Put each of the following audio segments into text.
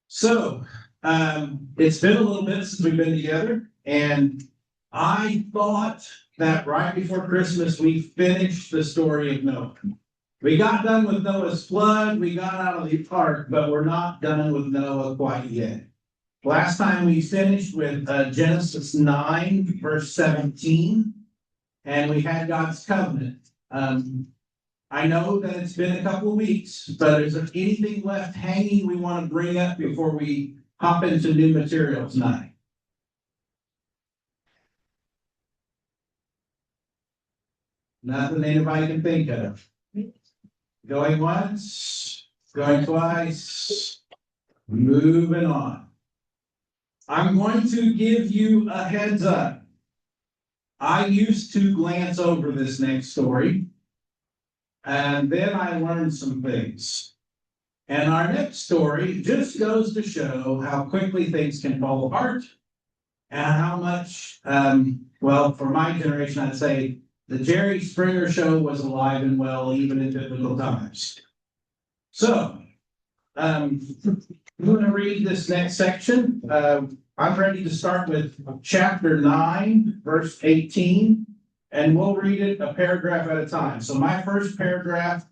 So, it's been a little bit since we've been together, and I thought that right before Christmas, we finished the story of Noah. We got done with Noah's flood, we got out of the ark, but we're not done with Noah quite yet. Last time we finished with Genesis 9, verse 17, and we had God's covenant. I know that it's been a couple of weeks, but is there anything left hanging we want to bring up before we hop into new material tonight? Nothing anybody can think of. Going once, going twice, moving on. I'm going to give you a heads up. I used to glance over this next story, and then I learned some things. And our next story just goes to show how quickly things can fall apart and how much, well, for my generation, I'd say the Jerry Springer show was alive and well, even in biblical times. So, I'm going to read this next section. I'm ready to start with chapter 9, verse 18, and we'll read it a paragraph at a time. So my first paragraph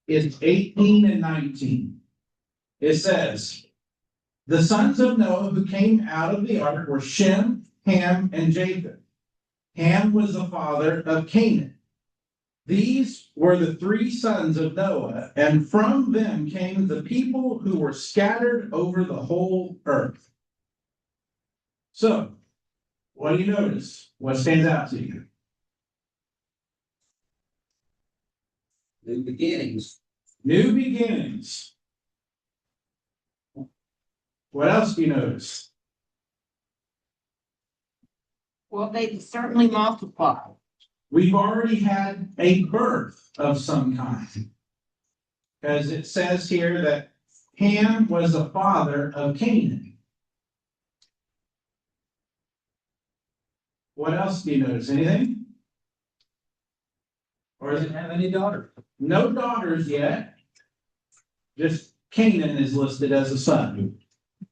is 18 and 19. It says, the sons of Noah who came out of the ark were Shem, Ham, and Japheth. Ham was the father of Canaan. These were the three sons of Noah, and from them came the people who were scattered over the whole earth. So, what do you notice? What stands out to you? New beginnings. New beginnings. What else do you notice? Well, they certainly multiplied. We've already had a birth of some kind. Because it says here that Ham was the father of Canaan. What else do you notice? Anything? Or Doesn't have any daughters. no daughters yet? Just Canaan is listed as a son. Is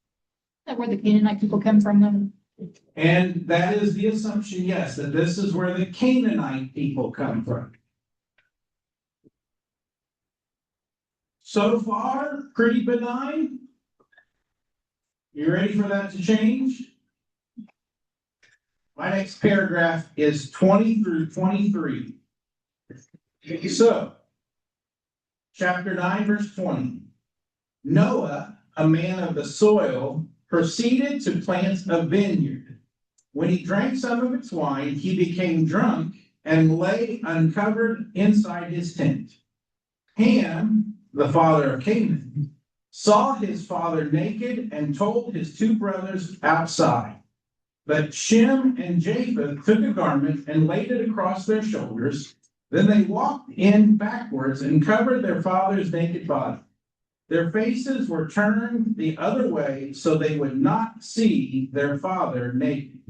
that where the Canaanite people come from then? And that is the assumption, yes, that this is where the Canaanite people come from. So far, pretty benign. You ready for that to change? My next paragraph is 20 through 23. So, chapter 9, verse 20. Noah, a man of the soil, proceeded to plant a vineyard. When he drank some of its wine, he became drunk and lay uncovered inside his tent. Ham, the father of Canaan, saw his father naked and told his two brothers outside. But Shem and Japheth took a garment and laid it across their shoulders. Then they walked in backwards and covered their father's naked body. Their faces were turned the other way so they would not see their father naked.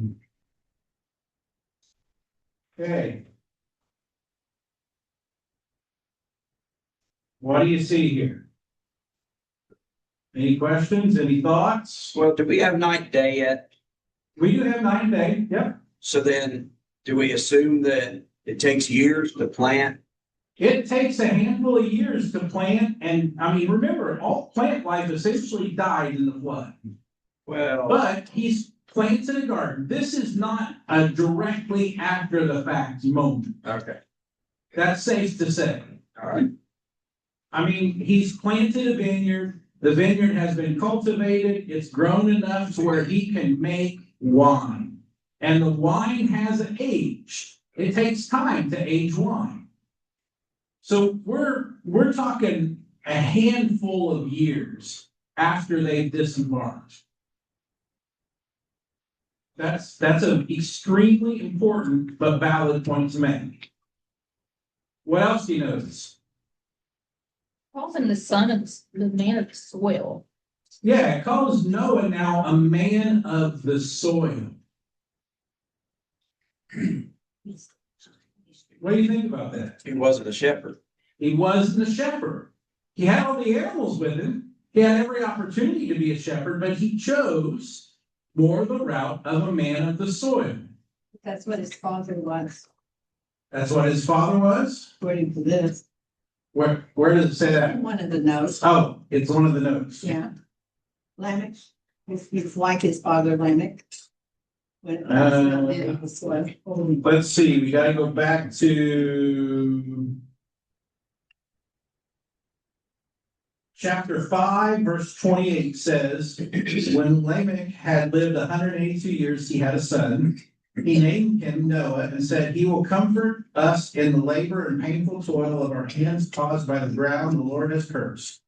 Okay. What do you see here? Any questions? Any thoughts? Well, do we have night day yet? We do have 9 days. Yep. So then, do we assume that it takes years to plant? It takes a handful of years to plant, and I mean, remember, all plant life essentially died in the flood. Well, But he's planted a garden. This is not a directly after the fact moment. okay, That's safe to say. all right. I mean, he's planted a vineyard. The vineyard has been cultivated. It's grown enough to where he can make wine. And the wine has aged. It takes time to age wine. So we're talking a handful of years after they've disembarked. That's an extremely important but valid point to make. What else do you notice? Calls him the son of the man of the soil. Yeah, it calls Noah now a man of the soil. What do you think about that? He wasn't a shepherd. He wasn't a shepherd. He had all the animals with him. He had every opportunity to be a shepherd, but he chose more the route of a man of the soil. That's what his father was, That's what his father was? according to this. Where does it say that? One of the notes, Oh, it's one of the notes. yeah. Lamech, it's like his father Lamech. When it was like, holy. Let's see, we gotta go back to chapter 5, verse 28 says, when Lamech had lived 182 years, he had a son. He named him Noah and said, he will comfort us in the labor and painful toil of our hands caused by the ground the Lord has cursed.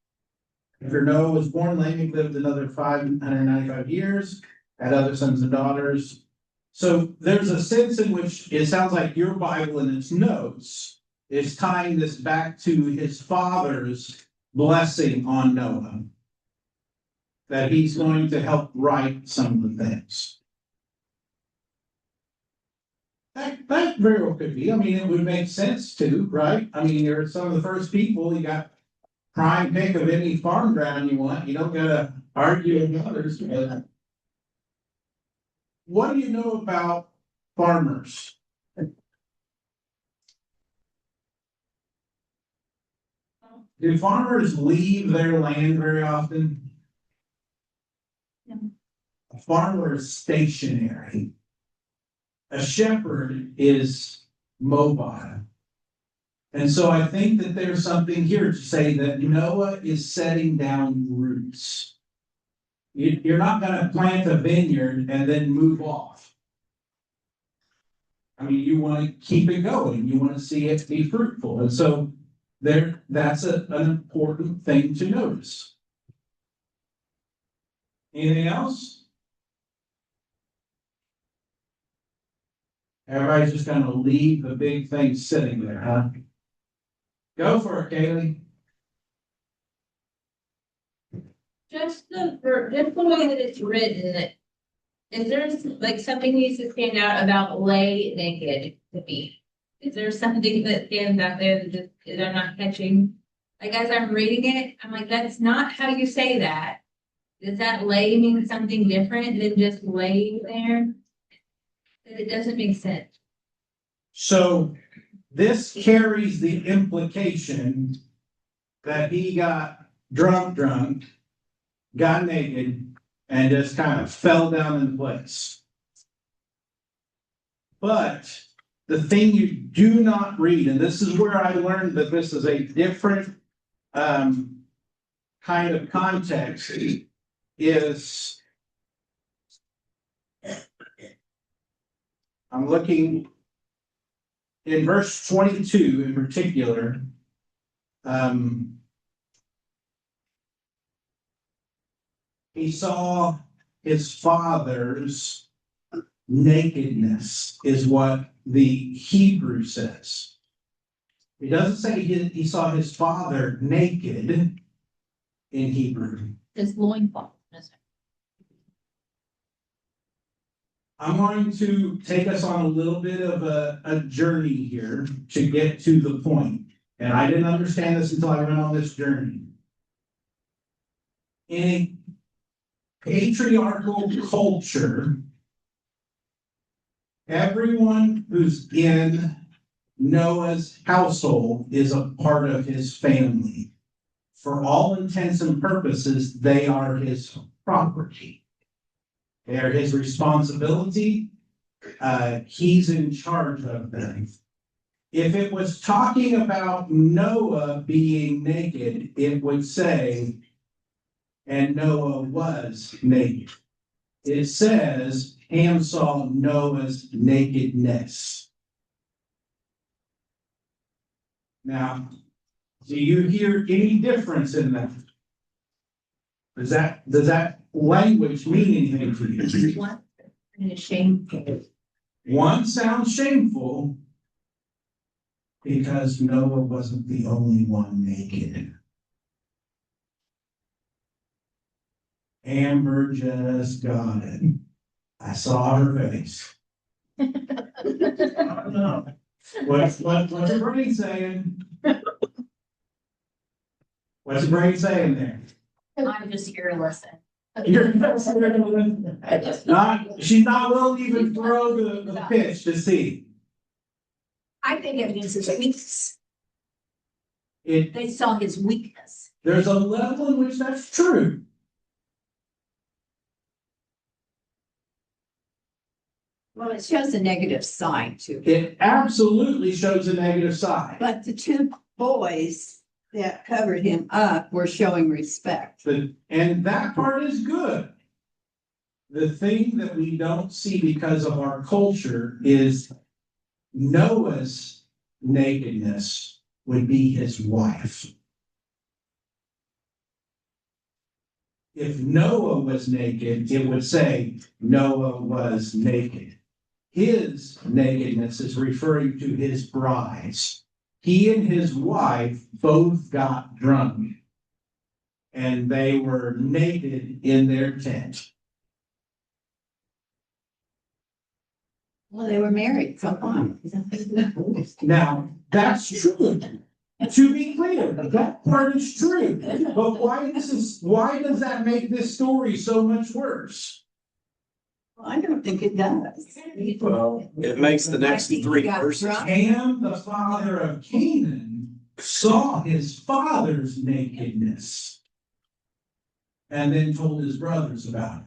After Noah was born, Lamech lived another 595 years, had other sons and daughters. So there's a sense in which it sounds like your Bible in its notes is tying this back to his father's blessing on Noah. That he's going to help right some of the things. That very well could be. I mean, it would make sense too, right? I mean, you're some of the first people, you got prime pick of any farm ground you want. You don't gotta argue with others. But what do you know about farmers? Do farmers leave their land very often? No. A farmer is stationary. A shepherd is mobile. And so I think that there's something here to say that Noah is setting down roots. You're not going to plant a vineyard and then move off. I mean, you want to keep it going. You want to see it be fruitful. And so that's an important thing to notice. Anything else? Everybody's just going to leave the big thing sitting there, huh? Go for it, Kaylee. Just the way that it's written, is there like something needs to stand out about lay naked to me? Is there something that stands out there that I'm not catching? Like as I'm reading it, I'm like, that's not how you say that. Does that lay mean something different than just laying there? It doesn't make sense. So this carries the implication that he got drunk, got naked, and just kind of fell down in place. But the thing you do not read, and this is where I learned that this is a different kind of context, is I'm looking in verse 22 in particular. He saw his father's nakedness, is what the Hebrew says. It doesn't say he saw his father naked in Hebrew. This loincloth. I'm going to take us on a little bit of a journey here to get to the point. And I didn't understand this until I went on this journey. In a patriarchal culture, everyone who's in Noah's household is a part of his family. For all intents and purposes, they are his property. They are his responsibility. He's in charge of them. If it was talking about Noah being naked, it would say, and Noah was naked. It says, Ham saw Noah's nakedness. Now, do you hear any difference in that? Does that language mean anything to you? What? And it's shameful. One sounds shameful because Noah wasn't the only one naked. Amber just got it. I saw her face. I don't know. What's her brain saying? What's her brain saying there? I'm just here to listen. She's not willing to even throw the pitch to see. I think it means his weakness. It, They saw his weakness. there's a level in which that's true. Well, it shows a negative side too. It absolutely shows a negative side. But the two boys that covered him up were showing respect. And that part is good. The thing that we don't see because of our culture is Noah's nakedness would be his wife. If Noah was naked, it would say Noah was naked. His nakedness is referring to his brides. He and his wife both got drunk, and they were naked in their tent. Well, they were married, come on. Now, that's true. To be clear, that part is true. But why does that make this story so much worse? Well, I don't think it does. Well, it makes the next three verses. Ham, the father of Canaan, saw his father's nakedness and then told his brothers about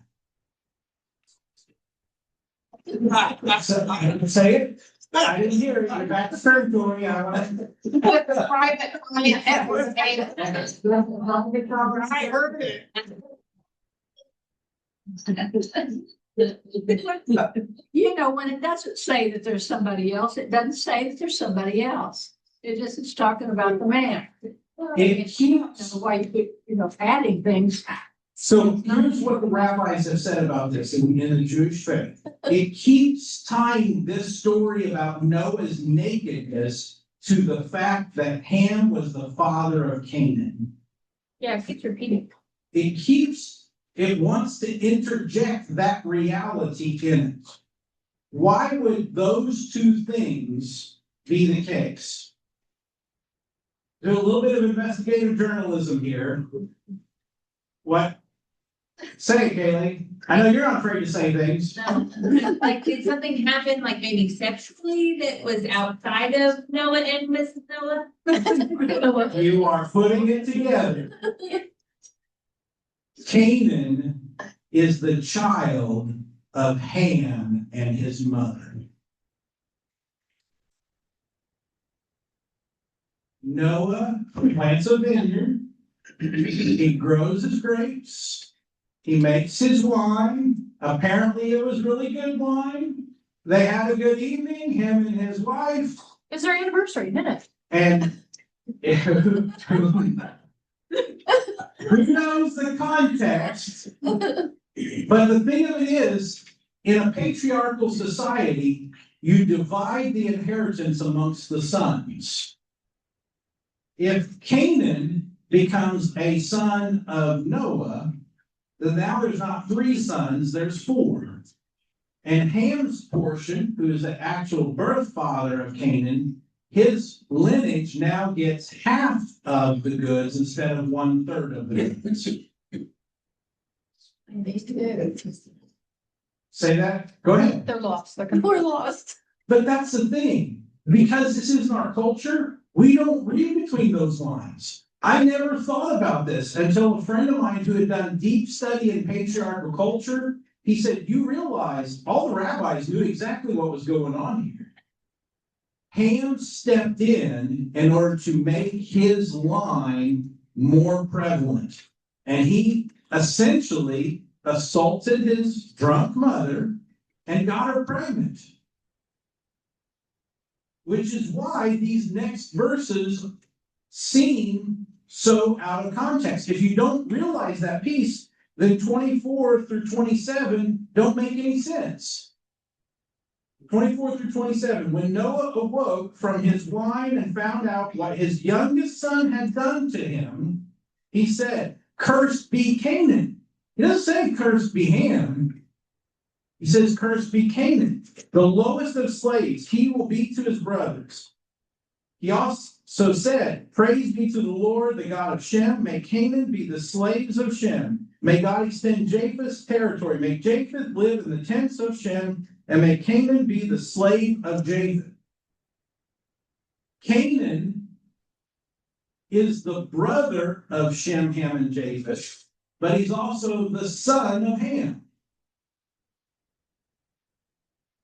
it. Say it. I didn't hear it. You're back to territory. Put the private client at work. I heard it. You know, when it doesn't say that there's somebody else, it doesn't say that there's somebody else. It just is talking about the man. It keeps. Why you keep, adding things. So here's what the rabbis have said about this in the Jewish faith. It keeps tying this story about Noah's nakedness to the fact that Ham was the father of Canaan. Yeah, it keeps repeating. It wants to interject that reality in it. Why would those two things be the case? There's a little bit of investigative journalism here. What? Say it, Kaylee. I know you're not afraid to say things. Like, did something happen, like maybe sexually, that was outside of Noah and Mrs. Noah? You are putting it together. Canaan is the child of Ham and his mother. Noah plants a vineyard. He grows his grapes. He makes his wine. Apparently it was really good wine. They had a good evening, him and his wife. It's their anniversary, isn't it? And who knows the context? But the thing of it is, in a patriarchal society, you divide the inheritance amongst the sons. If Canaan becomes a son of Noah, then now there's not 3 sons, there's 4. And Ham's portion, who is the actual birth father of Canaan, his lineage now gets half of the goods instead of 1/3 of the goods. Say that? Go ahead. They're lost. We're lost. But that's the thing. Because this isn't our culture, we don't read between those lines. I never thought about this until a friend of mine who had done deep study in patriarchal culture, he said, you realize all the rabbis knew exactly what was going on here. Ham stepped in order to make his line more prevalent. And he essentially assaulted his drunk mother and got her pregnant. Which is why these next verses seem so out of context. If you don't realize that piece, then 24 through 27 don't make any sense. 24 through 27, when Noah awoke from his wine and found out what his youngest son had done to him, he said, cursed be Canaan. He doesn't say cursed be Ham. He says, cursed be Canaan, the lowest of slaves. He will be to his brothers. He also said, praise be to the Lord, the God of Shem. May Canaan be the slaves of Shem. May God extend Japheth's territory. May Japheth live in the tents of Shem, and may Canaan be the slave of Japheth. Canaan is the brother of Shem, Ham, and Japheth, but he's also the son of Ham.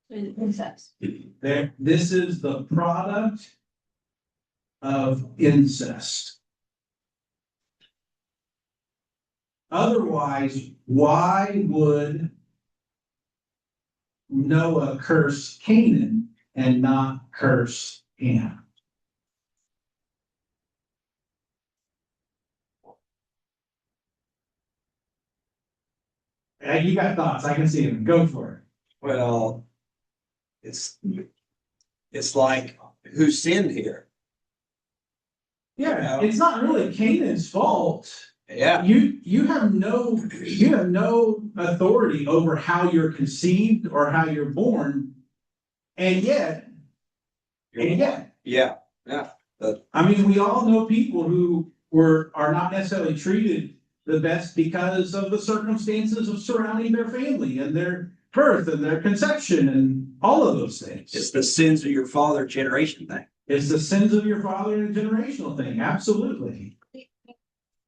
Incest. This is the product of incest. Otherwise, why would Noah curse Canaan and not curse Ham? You got thoughts? I can see them. Go for it. Well, it's like, who sinned here? Yeah, it's not really Canaan's fault. Yeah, You have no authority over how you're conceived or how you're born, and yet. yeah. I mean, we all know people who are not necessarily treated the best because of the circumstances of surrounding their family and their birth and their conception and all of those things. It's the sins of your father generation thing. It's the sins of your father and a generational thing. Absolutely.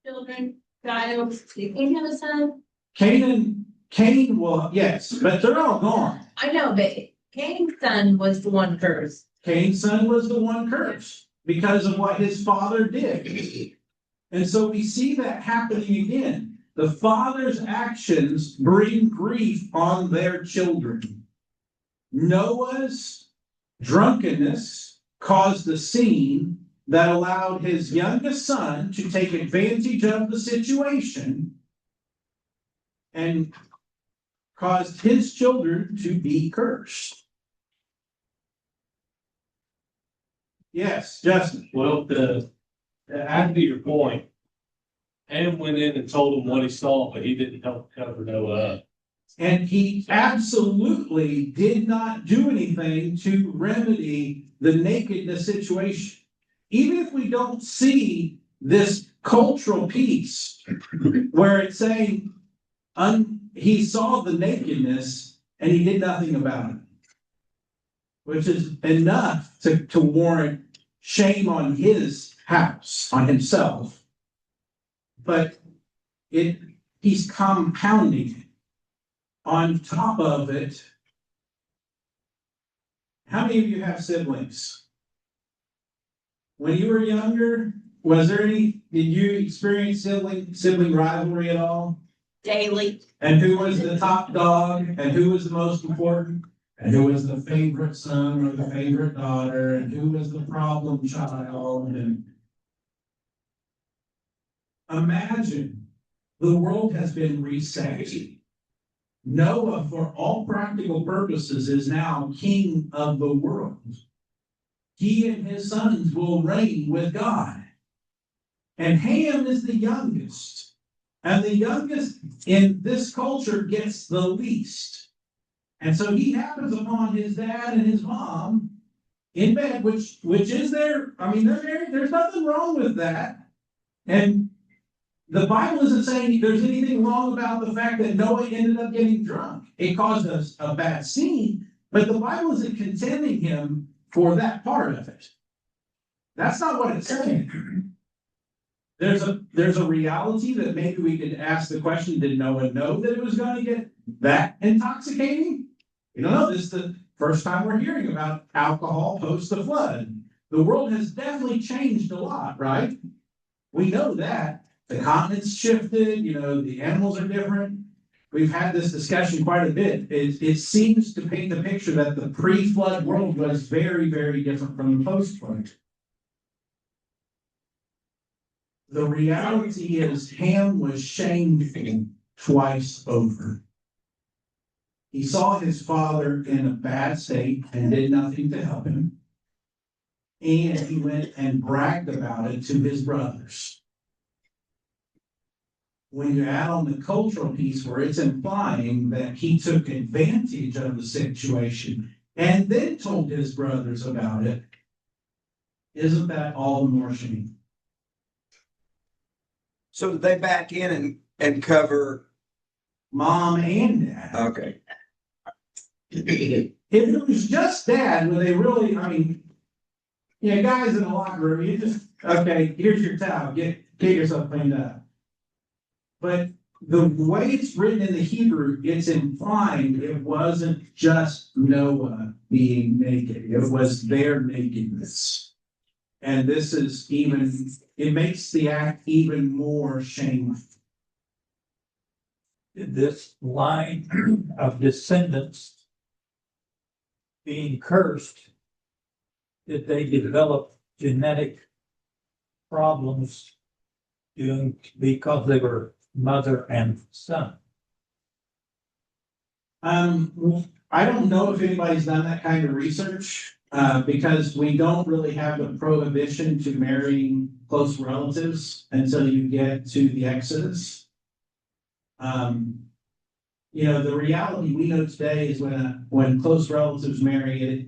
Children, child, you can have a son. Cain, well, yes, but they're all gone. I know, but Cain's son was the one cursed. Cain's son was the one cursed because of what his father did. And so we see that happening again. The father's actions bring grief on their children. Noah's drunkenness caused a scene that allowed his youngest son to take advantage of the situation and caused his children to be cursed. Yes, Justin. Well, to add to your point, Ham went in and told him what he saw, but he didn't help cover Noah up. And he absolutely did not do anything to remedy the nakedness situation. Even if we don't see this cultural piece where it's saying he saw the nakedness and he did nothing about it, which is enough to warrant shame on his house, on himself. But he's compounding it. On top of it, how many of you have siblings? When you were younger, did you experience sibling rivalry at all? Daily. And who was the top dog? And who was the most important? And who was the favorite son or the favorite daughter? And who was the problem child? And imagine the world has been reset. Noah, for all practical purposes, is now king of the world. He and his sons will reign with God. And Ham is the youngest. And the youngest in this culture gets the least. And so he happens upon his dad and his mom in bed, which is their, I mean, there's nothing wrong with that. And the Bible isn't saying there's anything wrong about the fact that Noah ended up getting drunk. It caused us a bad scene, but the Bible isn't condemning him for that part of it. That's not what it's saying. There's a reality that maybe we could ask the question, did Noah know that it was going to get that intoxicating? You don't know. This is the first time we're hearing about alcohol post the flood. The world has definitely changed a lot, right? We know that. The continents shifted, the animals are different. We've had this discussion quite a bit. It seems to paint the picture that the pre-flood world was very, very different from the post-flood. The reality is Ham was shameful twice over. He saw his father in a bad state and did nothing to help him. And he went and bragged about it to his brothers. When you add on the cultural piece where it's implying that he took advantage of the situation and then told his brothers about it, isn't that all the more shameful? So did they back in and cover? Mom and dad. Okay. If it was just dad, would they really, I mean, yeah, guys in the locker room, you just, okay, here's your towel, get yourself cleaned up. But the way it's written in the Hebrew, it's implying it wasn't just Noah being naked, it was their nakedness. And this is even, it makes the act even more shameful. This line of descendants being cursed, did they develop genetic problems because they were mother and son? I don't know if anybody's done that kind of research, because we don't really have the prohibition to marrying close relatives until you get to the Exodus. The reality we know today is when close relatives marry,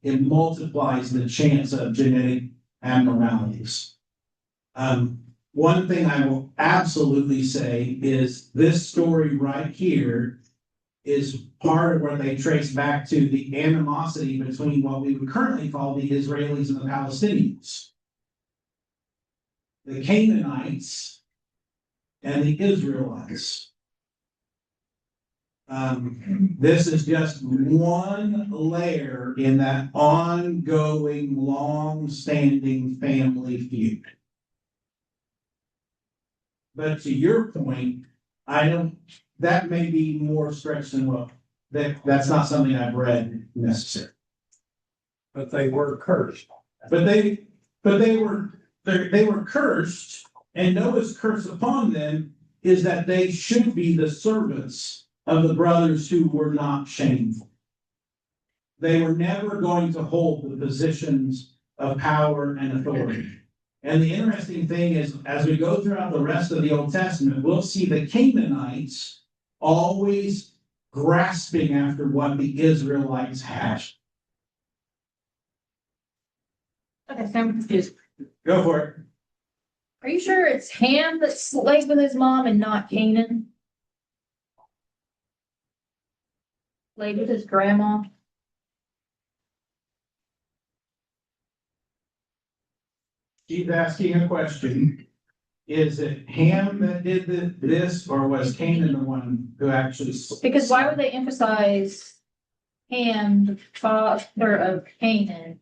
it multiplies the chance of genetic abnormalities. One thing I will absolutely say is this story right here is part of where they trace back to the animosity between what we would currently call the Israelis and the Palestinians. The Canaanites and the Israelites. This is just one layer in that ongoing, long-standing family feud. But to your point, that may be more stretched than what, that's not something I've read necessarily. But they were cursed. But they were cursed, and Noah's curse upon them is that they should be the servants of the brothers who were not shameful. They were never going to hold the positions of power and authority. And the interesting thing is, as we go throughout the rest of the Old Testament, we'll see the Canaanites always grasping after what the Israelites had. Okay, so I'm confused. Go for it. Are you sure it's Ham that lays with his mom and not Canaan? Laid with his grandma? She's asking a question. Is it Ham that did this, or was Canaan the one who actually? Because why would they emphasize Ham, the father of Canaan,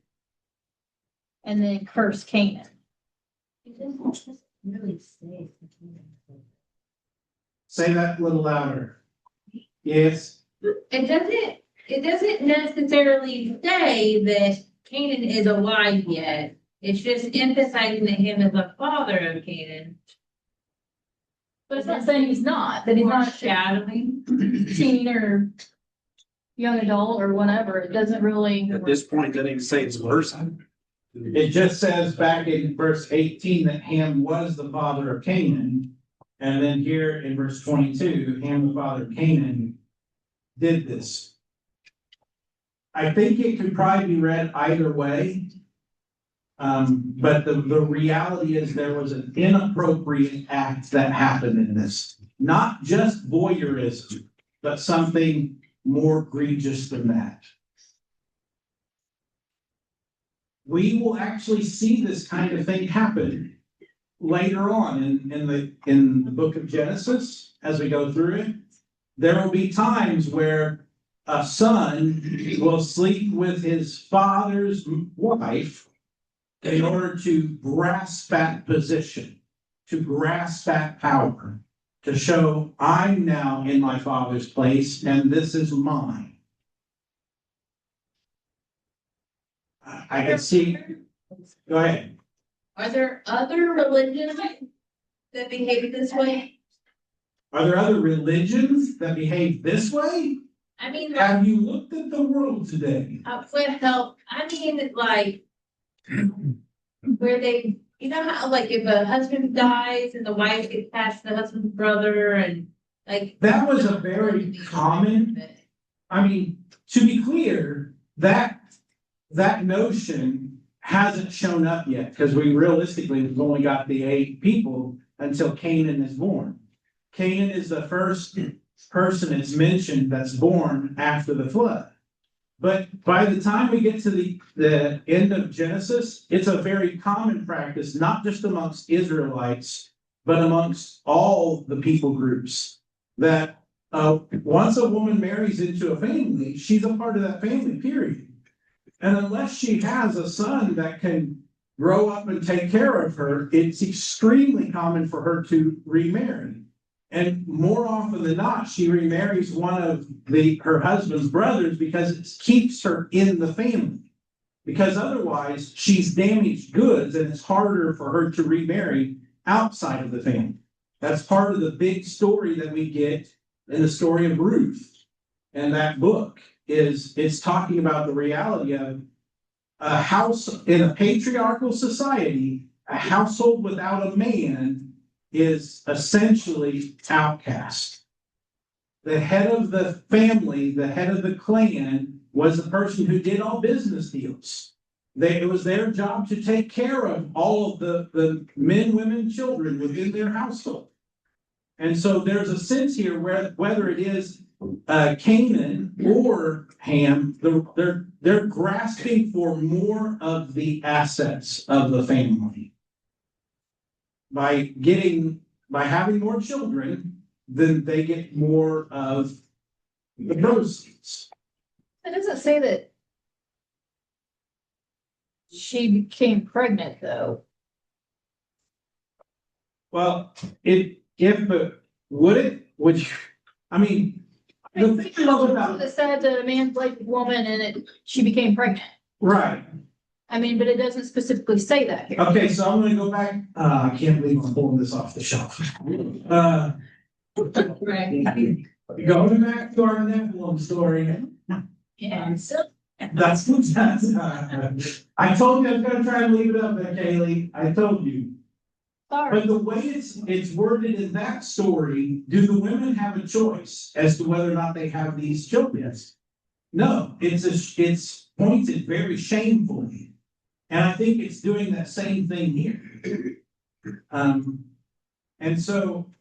and then curse Canaan? It doesn't really say. Say that a little louder. Yes. It doesn't necessarily say that Canaan is alive yet. It's just emphasizing that him is the father of Canaan. But it's not saying he's not, that he's not Foreshadowing. teen or young adult or whatever. It doesn't really. At this point, doesn't even say it's worse. It just says back in verse 18 that Ham was the father of Canaan. And then here in verse 22, Ham, the father of Canaan, did this. I think it could probably be read either way. But the reality is there was an inappropriate act that happened in this. Not just voyeurism, but something more egregious than that. We will actually see this kind of thing happen later on in the book of Genesis, as we go through it. There will be times where a son will sleep with his father's wife in order to grasp that position, to grasp that power, to show I'm now in my father's place and this is mine. I can see. Go ahead. Are there other religions that behave this way? Are there other religions that behave this way? I mean, Have you looked at the world today? like, where they, you know how, like, if a husband dies and the wife gets passed to the husband's brother and like. That was a very common, I mean, to be clear, that notion hasn't shown up yet, because we realistically have only got the 8 people until Canaan is born. Canaan is the first person it's mentioned that's born after the flood. But by the time we get to the end of Genesis, it's a very common practice, not just amongst Israelites, but amongst all the people groups, that once a woman marries into a family, she's a part of that family, period. And unless she has a son that can grow up and take care of her, it's extremely common for her to remarry. And more often than not, she remarries one of her husband's brothers because it keeps her in the family. Because otherwise, she's damaged goods and it's harder for her to remarry outside of the family. That's part of the big story that we get in the story of Ruth. And that book it's talking about the reality of a house in a patriarchal society, a household without a man is essentially outcast. The head of the family, the head of the clan, was the person who did all business deals. It was their job to take care of all of the men, women, children within their household. And so there's a sense here where whether it is Canaan or Ham, they're grasping for more of the assets of the family. By having more children, then they get more of the proceeds. It doesn't say that she became pregnant, though. Well, would you, I mean, the thing I love about, It said that a man played with a woman and she became pregnant. right. I mean, but it doesn't specifically say that here. Okay, so I'm gonna go back, I can't believe I'm pulling this off the shelf. Going back to our Nephilim story. Yeah. That's, I told you I was gonna try and leave it up there, Kaylee, I told you. Sorry. But the way it's worded in that story, do the women have a choice as to whether or not they have these children? Yes. No, it's pointed very shamefully. And I think it's doing that same thing here. And so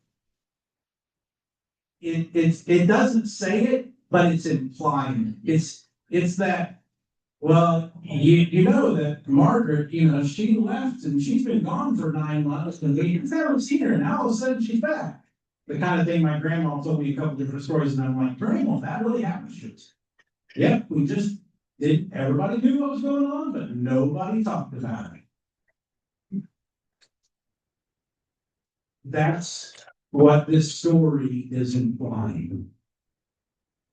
it doesn't say it, but it's implying it. It's that, well, you know that Margaret, she left and she's been gone for 9 months and we've never seen her, and now all of a sudden she's back. The kind of thing my grandma told me a couple different stories, and I'm like, Grandma, that really happens to us. Yep, we just everybody knew what was going on, but nobody talked about it. That's what this story is implying.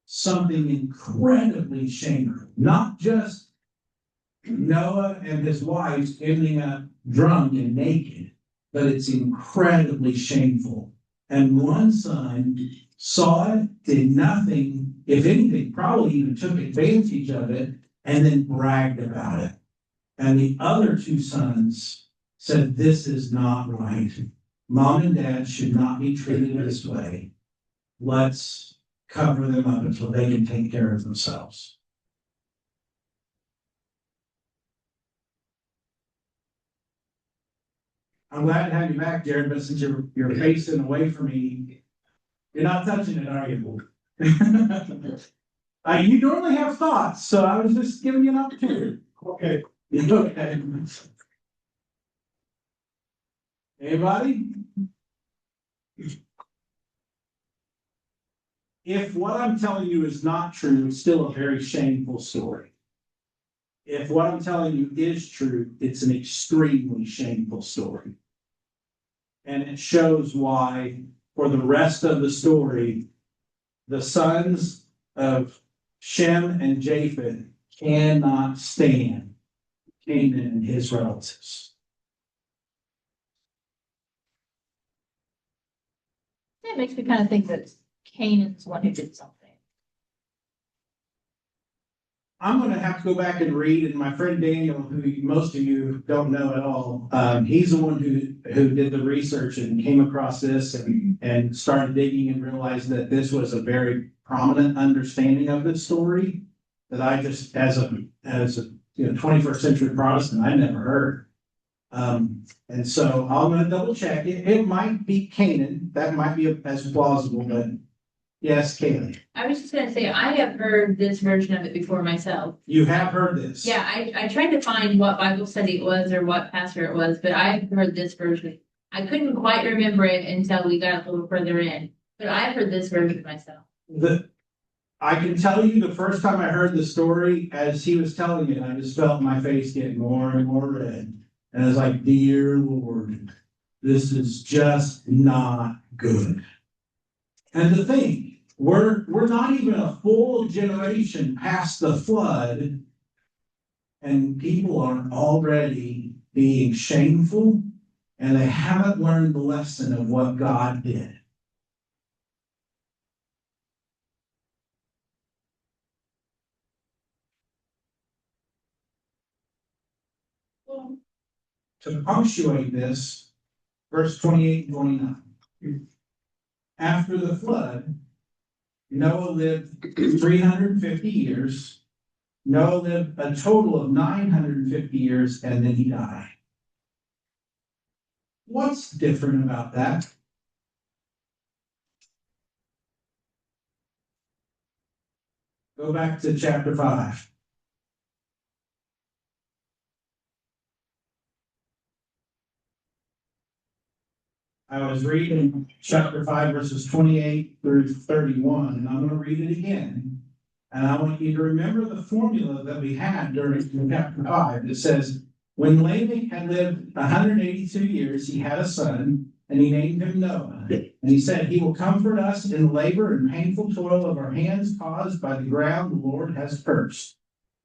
Something incredibly shameful, not just Noah and his wife ending up drunk and naked, but it's incredibly shameful. And one son saw it, did nothing, if anything, probably even took advantage of it, and then bragged about it. And the other 2 sons said, this is not right. Mom and Dad should not be treated this way. Let's cover them up until they can take care of themselves. I'm glad to have you back, Jared, but since you're facing away from me, you're not touching it, are you? You normally have thoughts, so I was just giving you an opportunity. Okay. Okay. Anybody? If what I'm telling you is not true, it's still a very shameful story. If what I'm telling you is true, it's an extremely shameful story. And it shows why, for the rest of the story, the sons of Shem and Japheth cannot stand Canaan and his relatives. It makes me kind of think that Canaan's the one who did something. I'm going to have to go back and read, and my friend Daniel, who most of you don't know at all, he's the one who did the research and came across this and started digging and realized that this was a very prominent understanding of this story that I just, as a 21st century Protestant, I never heard. And so I'm gonna double check it. It might be Canaan. That might be as plausible, but yes, Kaylee, I was just gonna say, I have heard this version of it before myself. you have heard this. Yeah, I tried to find what Bible study it was or what pastor it was, but I've heard this version. I couldn't quite remember it until we got a little further in, but I've heard this version myself. I can tell you the first time I heard the story, as he was telling it, I just felt my face get more and more red. And I was like, dear Lord, this is just not good. And the thing, we're not even a full generation past the flood, and people are already being shameful, and they haven't learned the lesson of what God did. To punctuate this, verse 28 and 29. After the flood, Noah lived 350 years. Noah lived a total of 950 years, and then he died. What's different about that? Go back to chapter 5. I was reading chapter 5, verses 28 through 31, and I'm going to read it again. And I want you to remember the formula that we had during chapter 5. It says, when Lamech had lived 182 years, he had a son, and he named him Noah. And he said, he will comfort us in the labor and painful toil of our hands caused by the ground the Lord has cursed.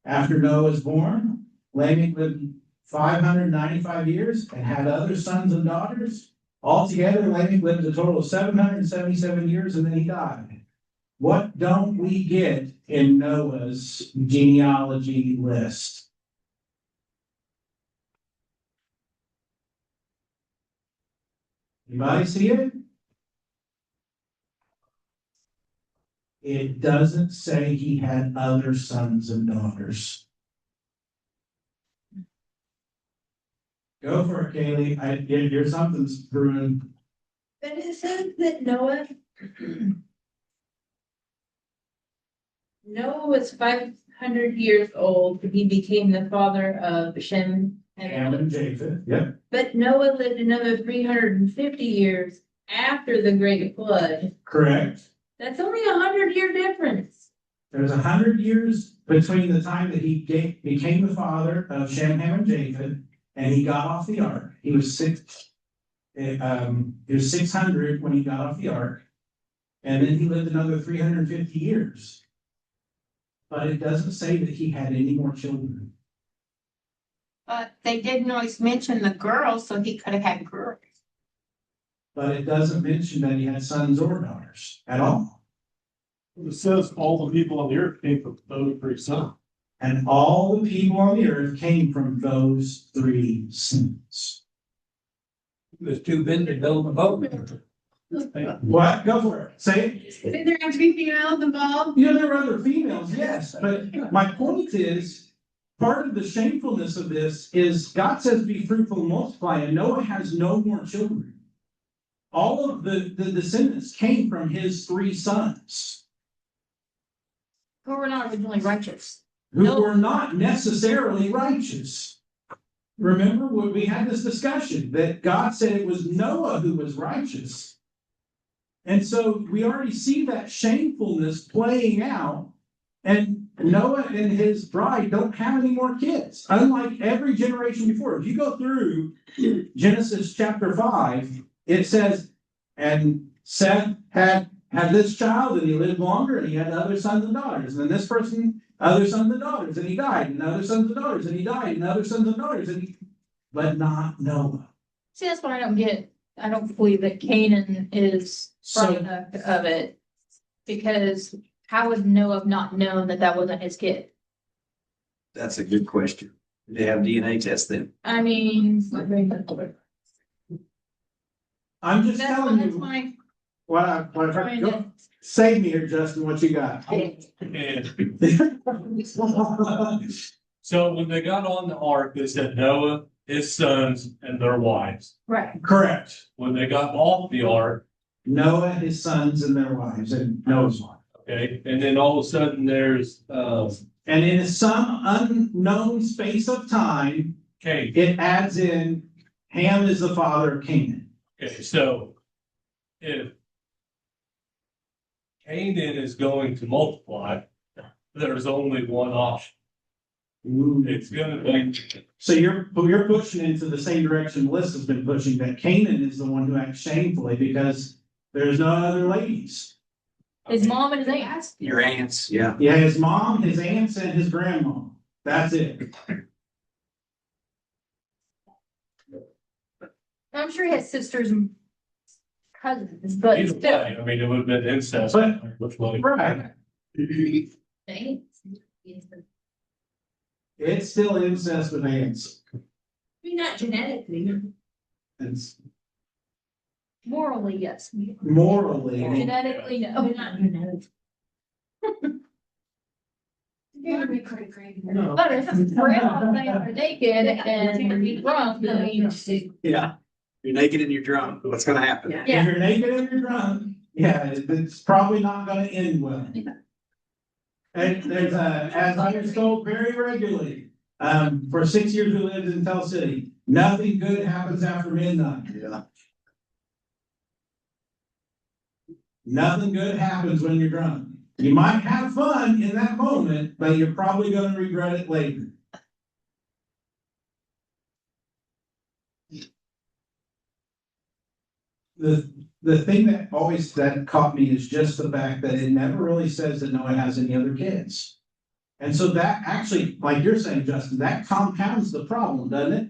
After Noah was born, Lamech lived 595 years and had other sons and daughters. Altogether, Lamech lived a total of 777 years, and then he died. What don't we get in Noah's genealogy list? Anybody see it? It doesn't say he had other sons and daughters. Go for it, Kaylee. Here's something's brewing. But it says that Noah was 500 years old. He became the father of Shem Ham and Japheth. Yep. But Noah lived another 350 years after the great flood. Correct. That's only 100-year difference. There's 100 years between the time that he became the father of Shem, Ham, and Japheth, and he got off the ark. He was 600 when he got off the ark, and then he lived another 350 years. But it doesn't say that he had any more children. But they didn't always mention the girls, so he could have had girls. But it doesn't mention that he had sons or daughters at all. It says all the people on the earth came from those three sons. And all the people on the earth came from those three sons. He was too busy to build a boat. What? Go for it. Say it. Did there have to be females involved? You know, there were other females, yes, but my point is, part of the shamefulness of this is God says be fruitful and multiply, and Noah has no more children. All of the descendants came from his three sons, Who were not originally righteous. who were not necessarily righteous. Remember when we had this discussion that God said it was Noah who was righteous. And so we already see that shamefulness playing out, and Noah and his bride don't have any more kids, unlike every generation before. If you go through Genesis chapter 5, it says, and Seth had this child, and he lived longer, and he had other sons and daughters. And then this person, other sons and daughters, and he died, and other sons and daughters, and he died, and other sons and daughters, but not Noah. See, that's what I don't get. I don't believe that Canaan is product of it. Because how would Noah have not known that that wasn't his kid? That's a good question. They have DNA tests then. I mean. I'm just That's telling that's you my what I trying go, to. save me here, Justin, what you got. And So when they got on the ark, they said Noah, his sons, and their wives. Right. Correct. When they got off the ark, Noah, his sons and their wives, and Noah's wife. okay, and then all of a sudden there's, And in some unknown space of time, Cain. it adds in Ham is the father of Canaan. Okay, so if Canaan is going to multiply, there's only one option. It's gonna be, So you're pushing into the same direction Melissa's been pushing, that Canaan is the one who acts shamefully because there's no other ladies. His mom and his aunts. Your aunts, yeah. Yeah, his mom, his aunts, and his grandma. That's it. I'm sure he has sisters and cousins, but either still. way, I mean, it would have been incest. But- Which one? Right. Thanks. It's still incest with aunts. Maybe not genetically. It's Morally, yes. morally. Genetically, Oh, no. not genetic. But if grandma's laying naked and drunk, I mean, Yeah. You're naked and you're drunk, what's gonna happen? Yeah. If you're naked and you're drunk, yeah, it's probably not gonna end well. And there's as I was told very regularly, for 6 years we lived in Tell City, nothing good happens after midnight. Yeah. Nothing good happens when you're drunk. You might have fun in that moment, but you're probably gonna regret it later. The thing that always that caught me is just the fact that it never really says that Noah has any other kids. And so that actually, like you're saying, Justin, that compounds the problem, doesn't it?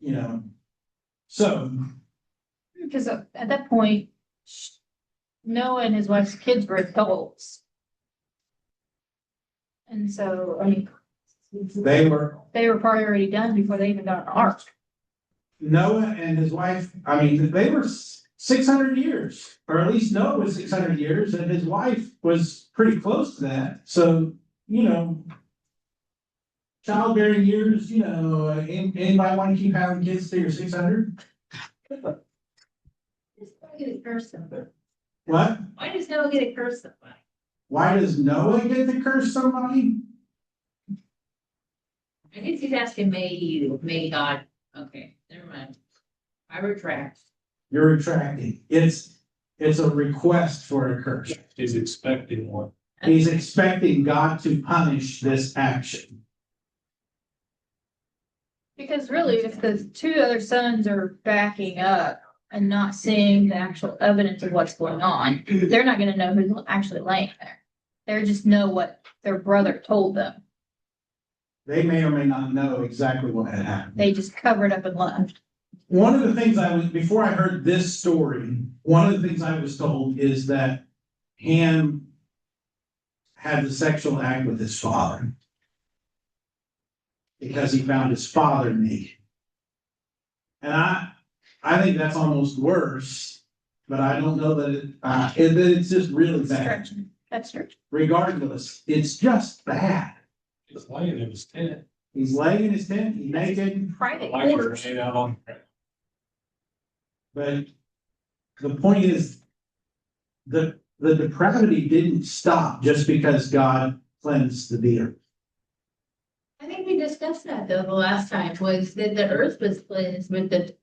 You know, so, because at that point, Noah and his wife's kids were adults. And so, I mean, they were, probably already done before they even got an ark. Noah and his wife, I mean, they were 600 years, or at least Noah was 600 years, and his wife was pretty close to that. So, you know, childbearing years, you know, anybody want to keep having kids till you're 600? Just don't get a curse somebody. What? Why does Noah get a curse somebody? Why does Noah get to curse somebody? I guess he's asking may God, okay, never mind. I retract. You're retracting. It's a request for a curse. He's expecting one. He's expecting God to punish this action. Because really, if the two other sons are backing up and not seeing the actual evidence of what's going on, they're not gonna know who's actually laying there. They just know what their brother told them. They may or may not know exactly what had happened. They just covered up and left. One of the things before I heard this story, one of the things I was told is that Ham had the sexual act with his father because he found his father naked. And I think that's almost worse, but I don't know that it's just really bad. That's true. Regardless, it's just bad. He's laying in his tent. He's laying in his tent, he's naked, Private Like quarters. he's laying out on the ground. but the point is the depravity didn't stop just because God cleansed the earth. I think we discussed that though, the last time, was that the earth was cleansed, but the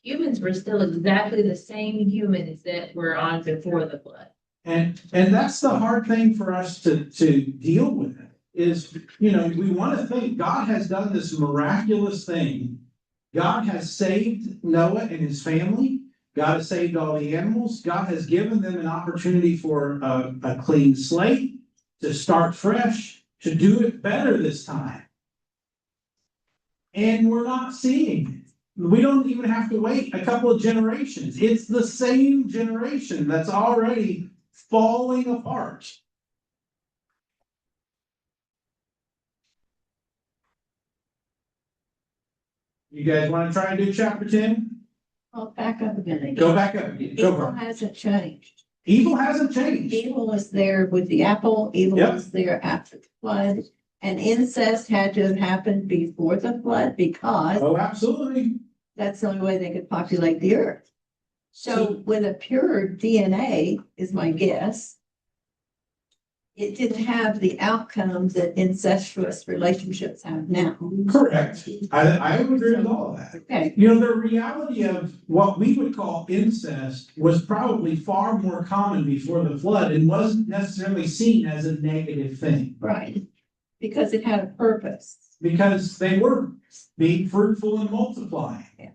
humans were still exactly the same humans that were on before the flood. And that's the hard thing for us to deal with is, you know, we want to think God has done this miraculous thing. God has saved Noah and his family. God has saved all the animals. God has given them an opportunity for a clean slate, to start fresh, to do it better this time. And we're not seeing it. We don't even have to wait a couple of generations. It's the same generation that's already falling apart. You guys want to try and do chapter 10? I'll back up a minute. Go back up. Go Evil for it. hasn't changed. Evil hasn't changed. Evil was there with the apple, evil Yep. was there after the flood, And incest had to have happened before the flood because Oh, absolutely. that's the only way they could populate the earth. So with a pure DNA is my guess. It didn't have the outcomes that incestuous relationships have now. Correct. I would agree with all of that. Okay, You know, the reality of what we would call incest was probably far more common before the flood and wasn't necessarily seen as a negative thing. right. Because it had a purpose. Because they were being fruitful and multiplying. Yeah.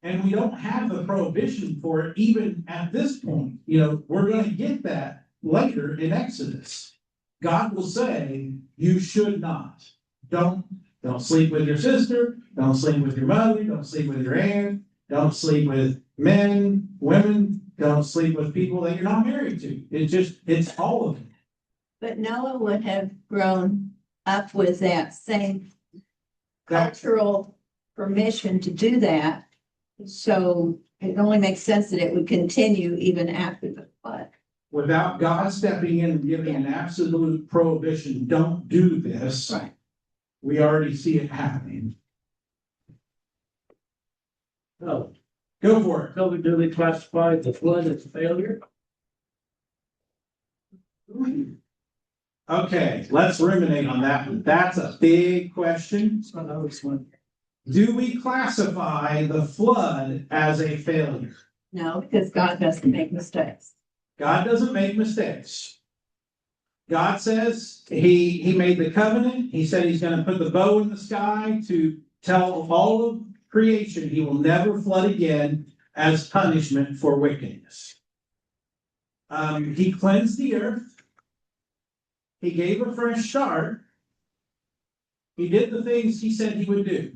And we don't have the prohibition for it even at this point. You know, we're gonna get that later in Exodus. God will say, you should not. Don't sleep with your sister, don't sleep with your mother, don't sleep with your aunt, don't sleep with men, women, don't sleep with people that you're not married to. It's all of it. But Noah would have grown up with that same That- cultural permission to do that. So it only makes sense that it would continue even after the flood. Without God stepping in and giving an absolute prohibition, don't do this. Right. We already see it happening. So, Go for it. do we classify the flood as a failure? Okay, let's ruminate on that one. That's a big question. So I was one. Do we classify the flood as a failure? No, because God doesn't make mistakes. God doesn't make mistakes. God says he made the covenant. He said he's going to put the bow in the sky to tell all of creation he will never flood again as punishment for wickedness. He cleansed the earth. He gave a fresh start. He did the things he said he would do.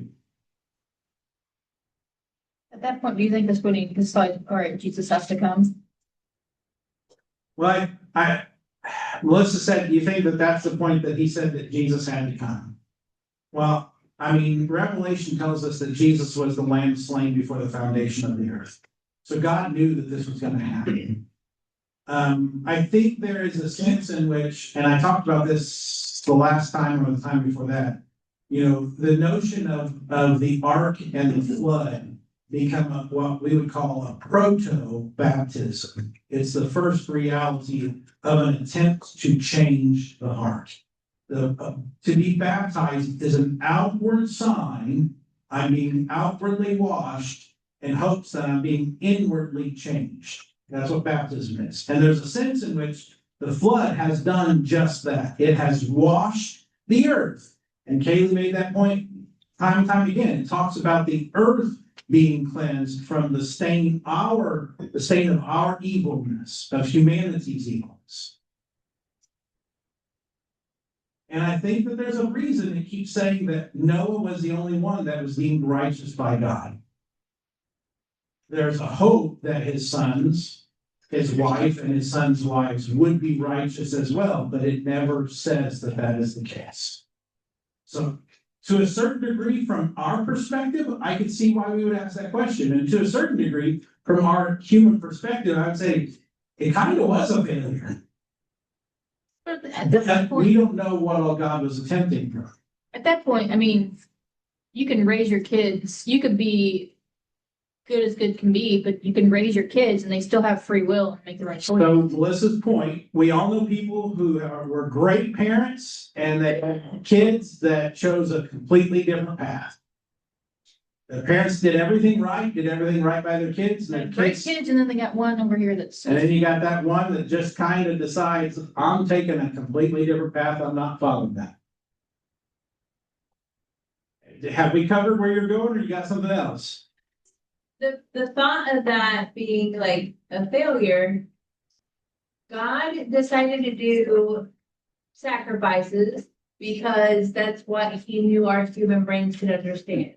At that point, do you think that's when he decides, all right, Jesus has to come? Well, Melissa said, do you think that that's the point that he said that Jesus had to come? Well, I mean, Revelation tells us that Jesus was the lamb slain before the foundation of the earth. So God knew that this was going to happen. I think there is a sense in which, and I talked about this the last time or the time before that, you know, the notion of the ark and the flood become what we would call a proto-baptism. It's the first reality of an attempt to change the heart. To be baptized is an outward sign. I'm being outwardly washed in hopes that I'm being inwardly changed. That's what baptism is. And there's a sense in which the flood has done just that. It has washed the earth. And Kaylee made that point time and time again. It talks about the earth being cleansed from the stain of our evilness, of humanity's evilness. And I think that there's a reason it keeps saying that Noah was the only one that was deemed righteous by God. There's a hope that his sons, his wife, and his sons' wives would be righteous as well, but it never says that that is the case. So, to a certain degree, from our perspective, I could see why we would ask that question. And to a certain degree, from our human perspective, I would say it kind of was a failure. But at that We point, don't know what all God was attempting. I mean, you can raise your kids, you could be good as good can be, but you can raise your kids and they still have free will and make the right choice. So Melissa's point, we all know people who were great parents and they had kids that chose a completely different path. The parents did everything right by their kids. And their Great kids, and then they got one over here that's. And then you got that one that just kind of decides, I'm taking a completely different path, I'm not following that. Have we covered where you're going, or you got something else? The thought of that being like a failure, God decided to do sacrifices because that's what he knew our human brains could understand.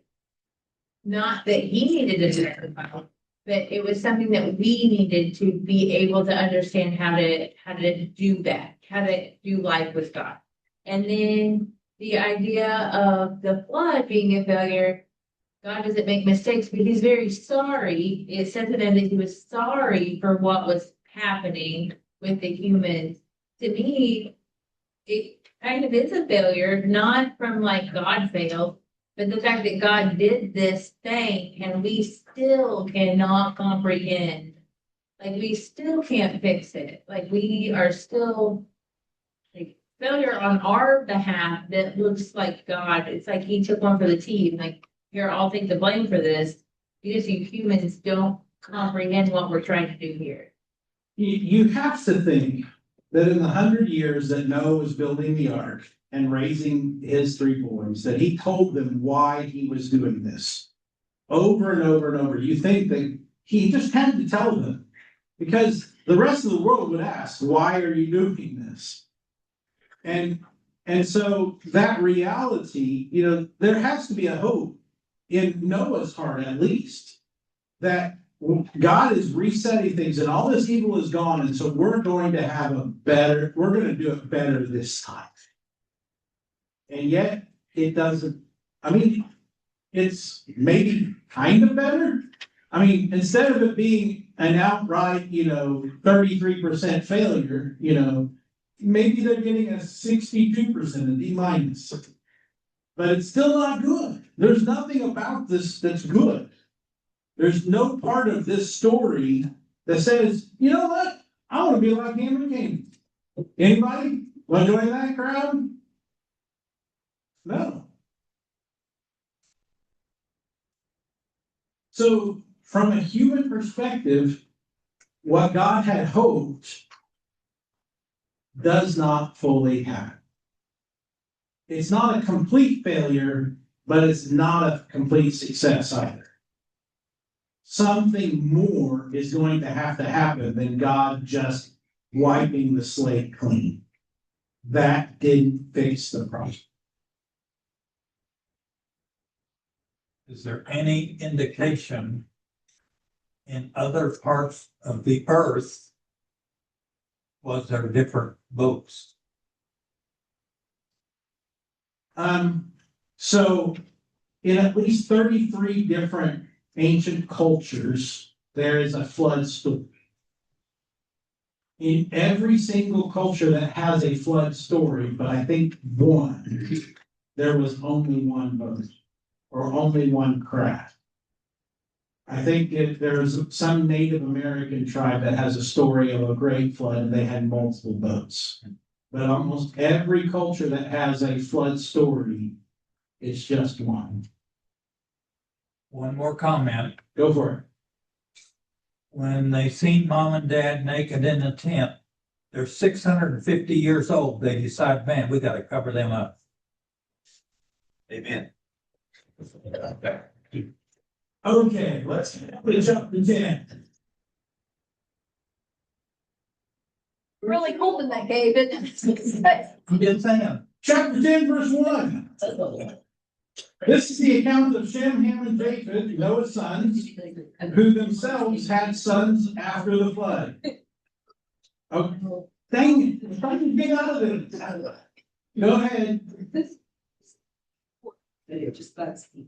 Not that he needed to sacrifice, but it was something that we needed to be able to understand how to do that, how to do life with God. And then the idea of the flood being a failure, God doesn't make mistakes, but he's very sorry. It said to them that he was sorry for what was happening with the humans. To me, kind of is a failure, not from like God failed, but the fact that God did this thing and we still cannot comprehend. Like, we still can't fix it. Like, we are still like failure on our behalf that looks like God. It's like he took one for the team, like, here, I'll take the blame for this. Because you humans don't comprehend what we're trying to do here. You have to think that in the 100 years that Noah was building the ark and raising his 3 boys, that he told them why he was doing this over and over and over. You think that he just had to tell them, because the rest of the world would ask, why are you doing this? And so that reality, there has to be a hope in Noah's heart, at least, that God is resetting things and all this evil is gone. And so we're going to do it better this time. And yet it doesn't, it's maybe kind of better. Instead of it being an outright, 33% failure, maybe they're getting a 62%, a D minus. But it's still not good. There's nothing about this that's good. There's no part of this story that says, you know what? I want to be like Ham and Canaan. Anybody want to join that crowd? No. So, from a human perspective, what God had hoped does not fully happen. It's not a complete failure, but it's not a complete success either. Something more is going to happen than God just wiping the slate clean. That didn't fix the problem. Is there any indication in other parts of the earth, was there different boats? So in at least 33 different ancient cultures, there is a flood story. In every single culture that has a flood story, but I think one, there was only one boat or only one craft. I think if there's some Native American tribe that has a story of a great flood and they had multiple boats. But almost every culture that has a flood story is just one. One more comment. Go for it. When they seen mom and dad naked in the tent, they're 650 years old. They decide, man, we got to cover them up. Amen. Okay, let's jump to 10. Really hoping that gave it. I'm just saying. Chapter 10, verse 1. This is the account of Shem, Ham, and Japheth, Noah's sons, who themselves had sons after the flood. Oh, dang it, I'm trying to get out of it. Go ahead. It just bugs me.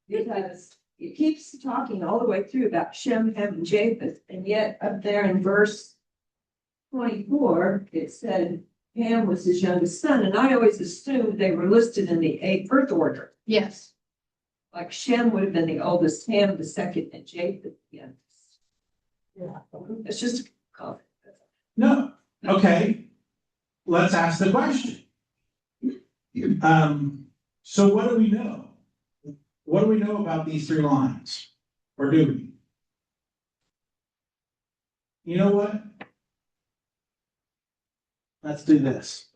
Because it keeps talking all the way through about Shem, Ham, and Japheth, and yet up there in verse 24, it said Ham was his youngest son, and I always assumed they were listed in the birth order. Yes. Like Shem would have been the oldest, Ham the second, and Japheth the youngest. Yeah, it's just a comment. No, okay. Let's ask the question. So what do we know? What do we know about these 3 lines? Or do we? You know what? Let's do this.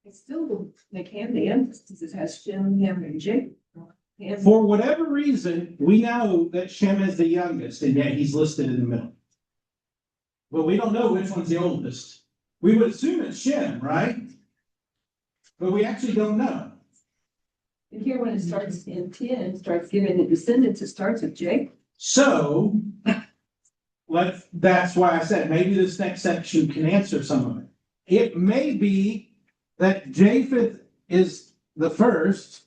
It's still like Ham the emphasis, it has Shem, Ham, and Japheth. Ham- For whatever reason, we know that Shem is the youngest, and yet he's listed in the middle. But we don't know which one's the oldest. We would assume it's Shem, right? But we actually don't know. And here when it starts in 10, starts giving the descendants, it starts with Jacob. So, that's why I said maybe this next section can answer some of it. It may be that Japheth is the first,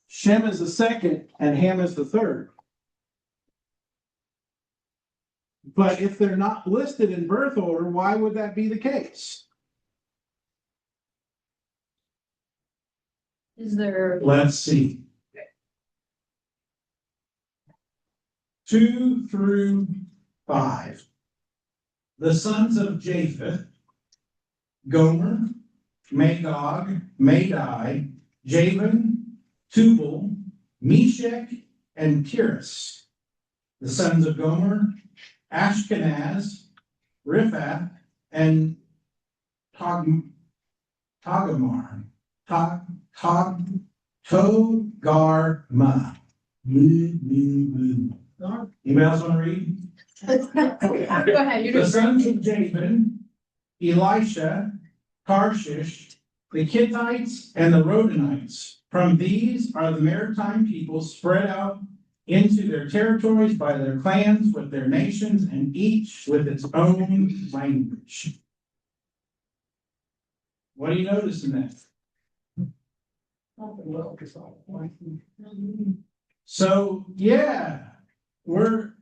Shem is the second, and Ham is the third. But if they're not listed in birth order, why would that be the case? Is there, Let's see. 2 through 5. The sons of Japheth, Gomer, Magog, Madai, Javan, Tubal, Meshech, and Tiras. The sons of Gomer, Ashkenaz, Riphath, and Togarmah. Anybody else want to read? Go ahead, you The just. sons of Javan, Elisha, Tarshish, the Kittites, and the Rodanites. From these are the maritime peoples spread out into their territories by their clans with their nations, and each with its own language. What do you notice in that? So, yeah, we're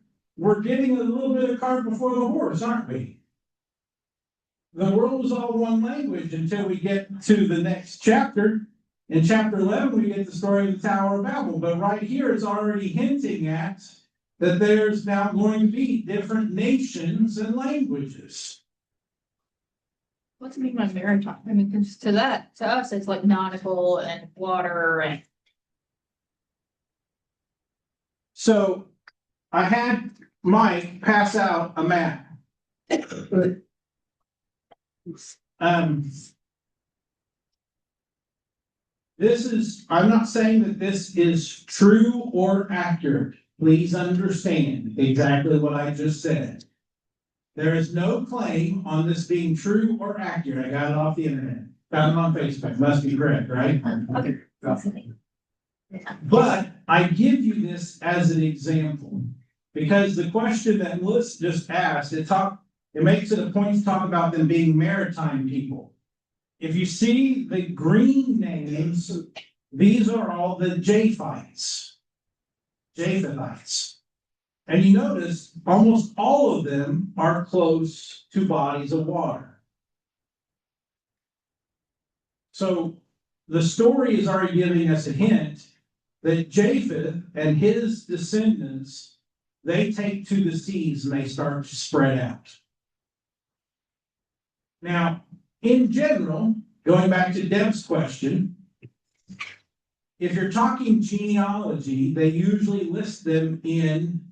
getting a little bit of cart before the horse, aren't we? The world was all one language until we get to the next chapter. In chapter 11, we get the story of the Tower of Babel, but right here it's already hinting at that there's now going to be different nations and languages. what's it mean by maritime? I mean, 'cause to us, it's like nautical and water and. So I had Mike pass out a map. I'm not saying that this is true or accurate. Please understand exactly what I just said. There is no claim on this being true or accurate. I got it off the internet. Found it on Facebook. Must be correct, right? Okay. But I give you this as an example because the question that Melissa just asked, it makes it a point to talk about them being maritime people. If you see the green names, these are all the Japhethites. And you notice almost all of them are close to bodies of water. So the story is already giving us a hint that Japheth and his descendants, they take to the seas and they start to spread out. Now, in general, going back to Deb's question, if you're talking genealogy, they usually list them in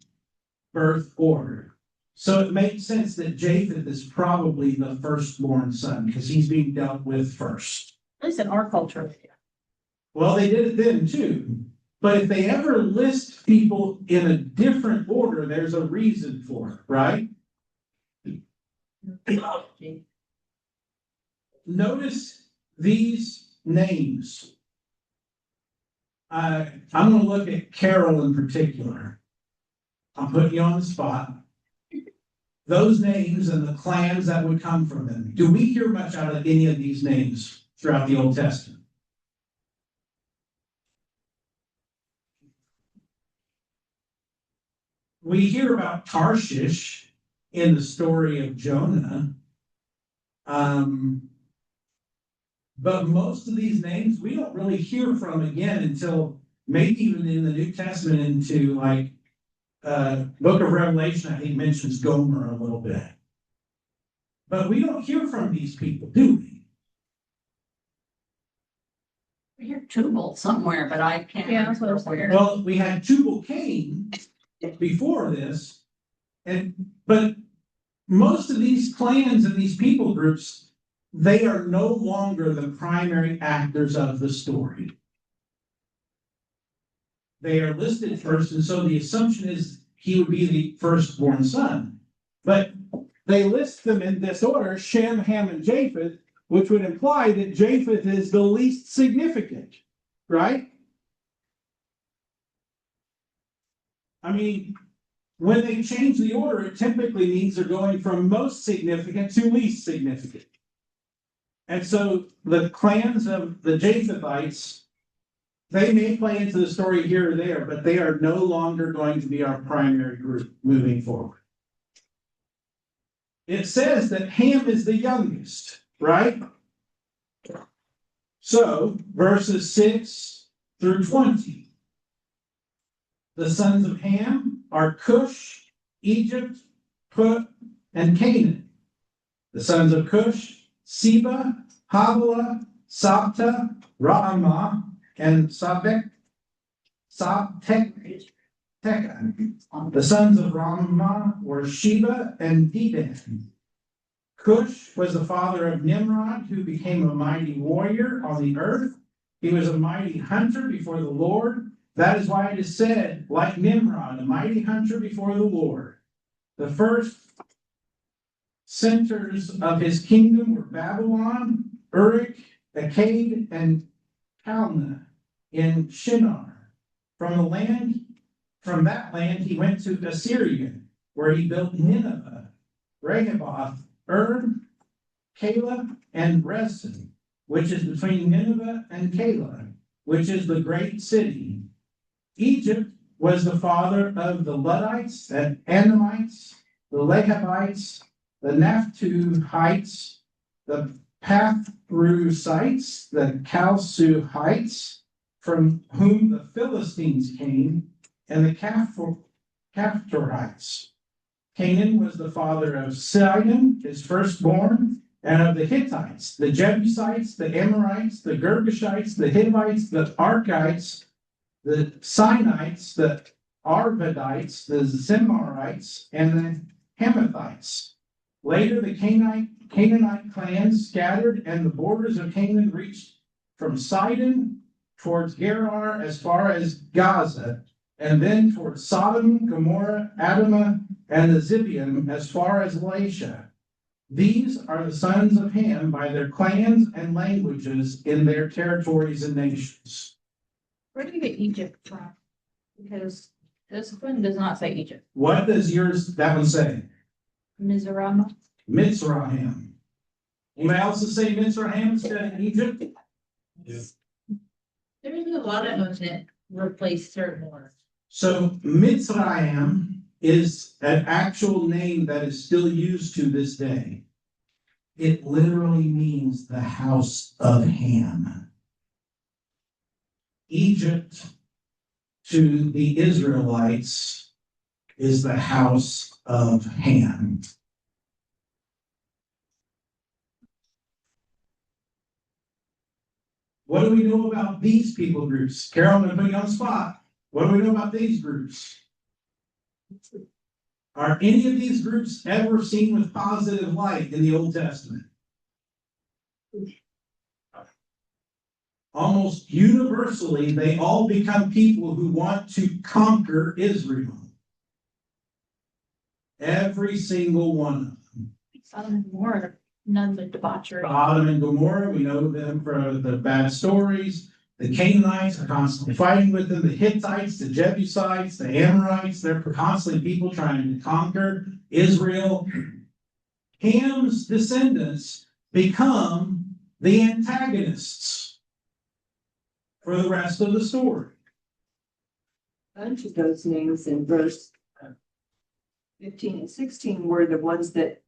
birth order. So it makes sense that Japheth is probably the firstborn son because he's being dealt with first. At least in our culture. Well, they did it then too. But if they ever list people in a different order, there's a reason for it, right? Notice these names. I'm going to look at Carol in particular. I'm putting you on the spot. Those names and the clans that would come from them. Do we hear much out of any of these names throughout the Old Testament? We hear about Tarshish in the story of Jonah. But most of these names we don't really hear from again until maybe even in the New Testament into like Book of Revelation, I think mentions Gomer a little bit. But we don't hear from these people, do we? We hear Tubal somewhere, but I can't Yeah, that's what I remember was where. Well, we had Tubal Cain before this, but most of these clans and these people groups, they are no longer the primary actors of the story. They are listed first, and so the assumption is he would be the firstborn son. But they list them in this order, Shem, Ham, and Japheth, which would imply that Japheth is the least significant, right? I mean, When they change the order, it typically means they're going from most significant to least significant. And so the clans of the Japhethites, they may play into the story here or there, but they are no longer going to be our primary group moving forward. It says that Ham is the youngest, right? So, verses 6 through 20. The sons of Ham are Cush, Egypt, Put, and Canaan. The sons of Cush, Seba, Havilah, Sabta, Raamah, and Sabtek. The sons of Raamah were Sheba and Dedan. Cush was the father of Nimrod, who became a mighty warrior on the earth. He was a mighty hunter before the Lord. That is why it is said, like Nimrod, a mighty hunter before the Lord. The first centers of his kingdom were Babylon, Uruk, Akkad, and Calneh in Shinar. From that land he went to Assyria, where he built Nineveh, Rehoboth, Calah, and Resen, which is between Nineveh and Calah, which is the great city. Egypt was the father of the Luddites and Anamites, the Lehabites, the Naphtuhites, the Pathrusites, the Chalcidites, from whom the Philistines came, and the Caphtorites. Canaan was the father of Sidon, his firstborn, and of the Hittites, the Jebusites, the Amorites, the Girgashites, the Hivites, the Arkites, the Sinites, the Arvadites, the Zemarites, and the Hamathites. Later, the Canaanite clans scattered, and the borders of Canaan reached from Sidon towards Gerar as far as Gaza, and then towards Sodom, Gomorrah, Admah, and the Zebulun as far as Laishah. These are the sons of Ham by their clans and languages in their territories and nations. Where do you get Egypt from? Because this one does not say Egypt. What does that one say? Mizrama. Mitzrayim. Anybody else to say Mitzrayim instead of Egypt? There's a lot of them that replace certain words. So Mitzrayim is an actual name that is still used to this day. It literally means the house of Ham. Egypt to the Israelites is the house of Ham. What do we know about these people groups? Carol, I'm going to put you on the spot. What do we know about these groups? Are any of these groups ever seen with positive light in the Old Testament? Almost universally, they all become people who want to conquer Israel. Every single one of them. Sodom and Gomorrah, none but debauchery. Sodom and Gomorrah, we know them from the bad stories. The Canaanites are constantly fighting with them. The Hittites, the Jebusites, the Amorites, they're constantly people trying to conquer Israel. Ham's descendants become the antagonists for the rest of the story. A bunch of those names in verse 15 and 16 were the ones that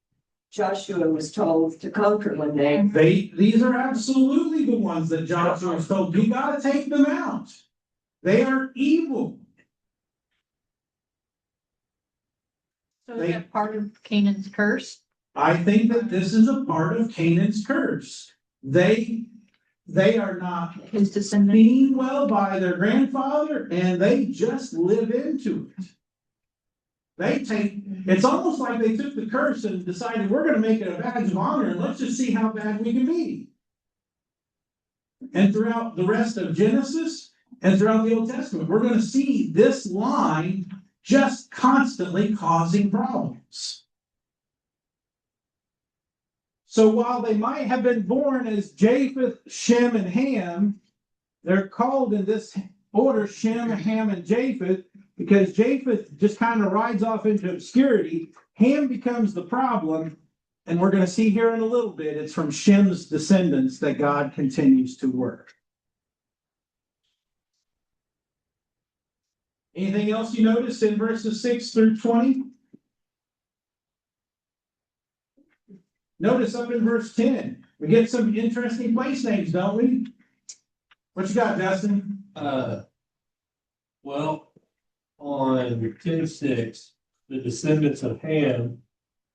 Joshua was told to conquer one day. These are absolutely the ones that Joshua was told, you got to take them out. They are evil. So is that part of Canaan's curse? I think that this is a part of Canaan's curse. They are not His descendants. seen well by their grandfather, and they just live into it. It's almost like they took the curse and decided we're going to make it a badge of honor and let's just see how bad we can be. And throughout the rest of Genesis and throughout the Old Testament, we're going to see this line just constantly causing problems. So while they might have been born as Japheth, Shem, and Ham, they're called in this order Shem, Ham, and Japheth because Japheth just kind of rides off into obscurity. Ham becomes the problem. And we're going to see here in a little bit, it's from Shem's descendants that God continues to work. Anything else you notice in verses 6 through 20? Notice up in verse 10, we get some interesting place names, don't we? What you got, Justin? Well, on 10:6, the descendants of Ham,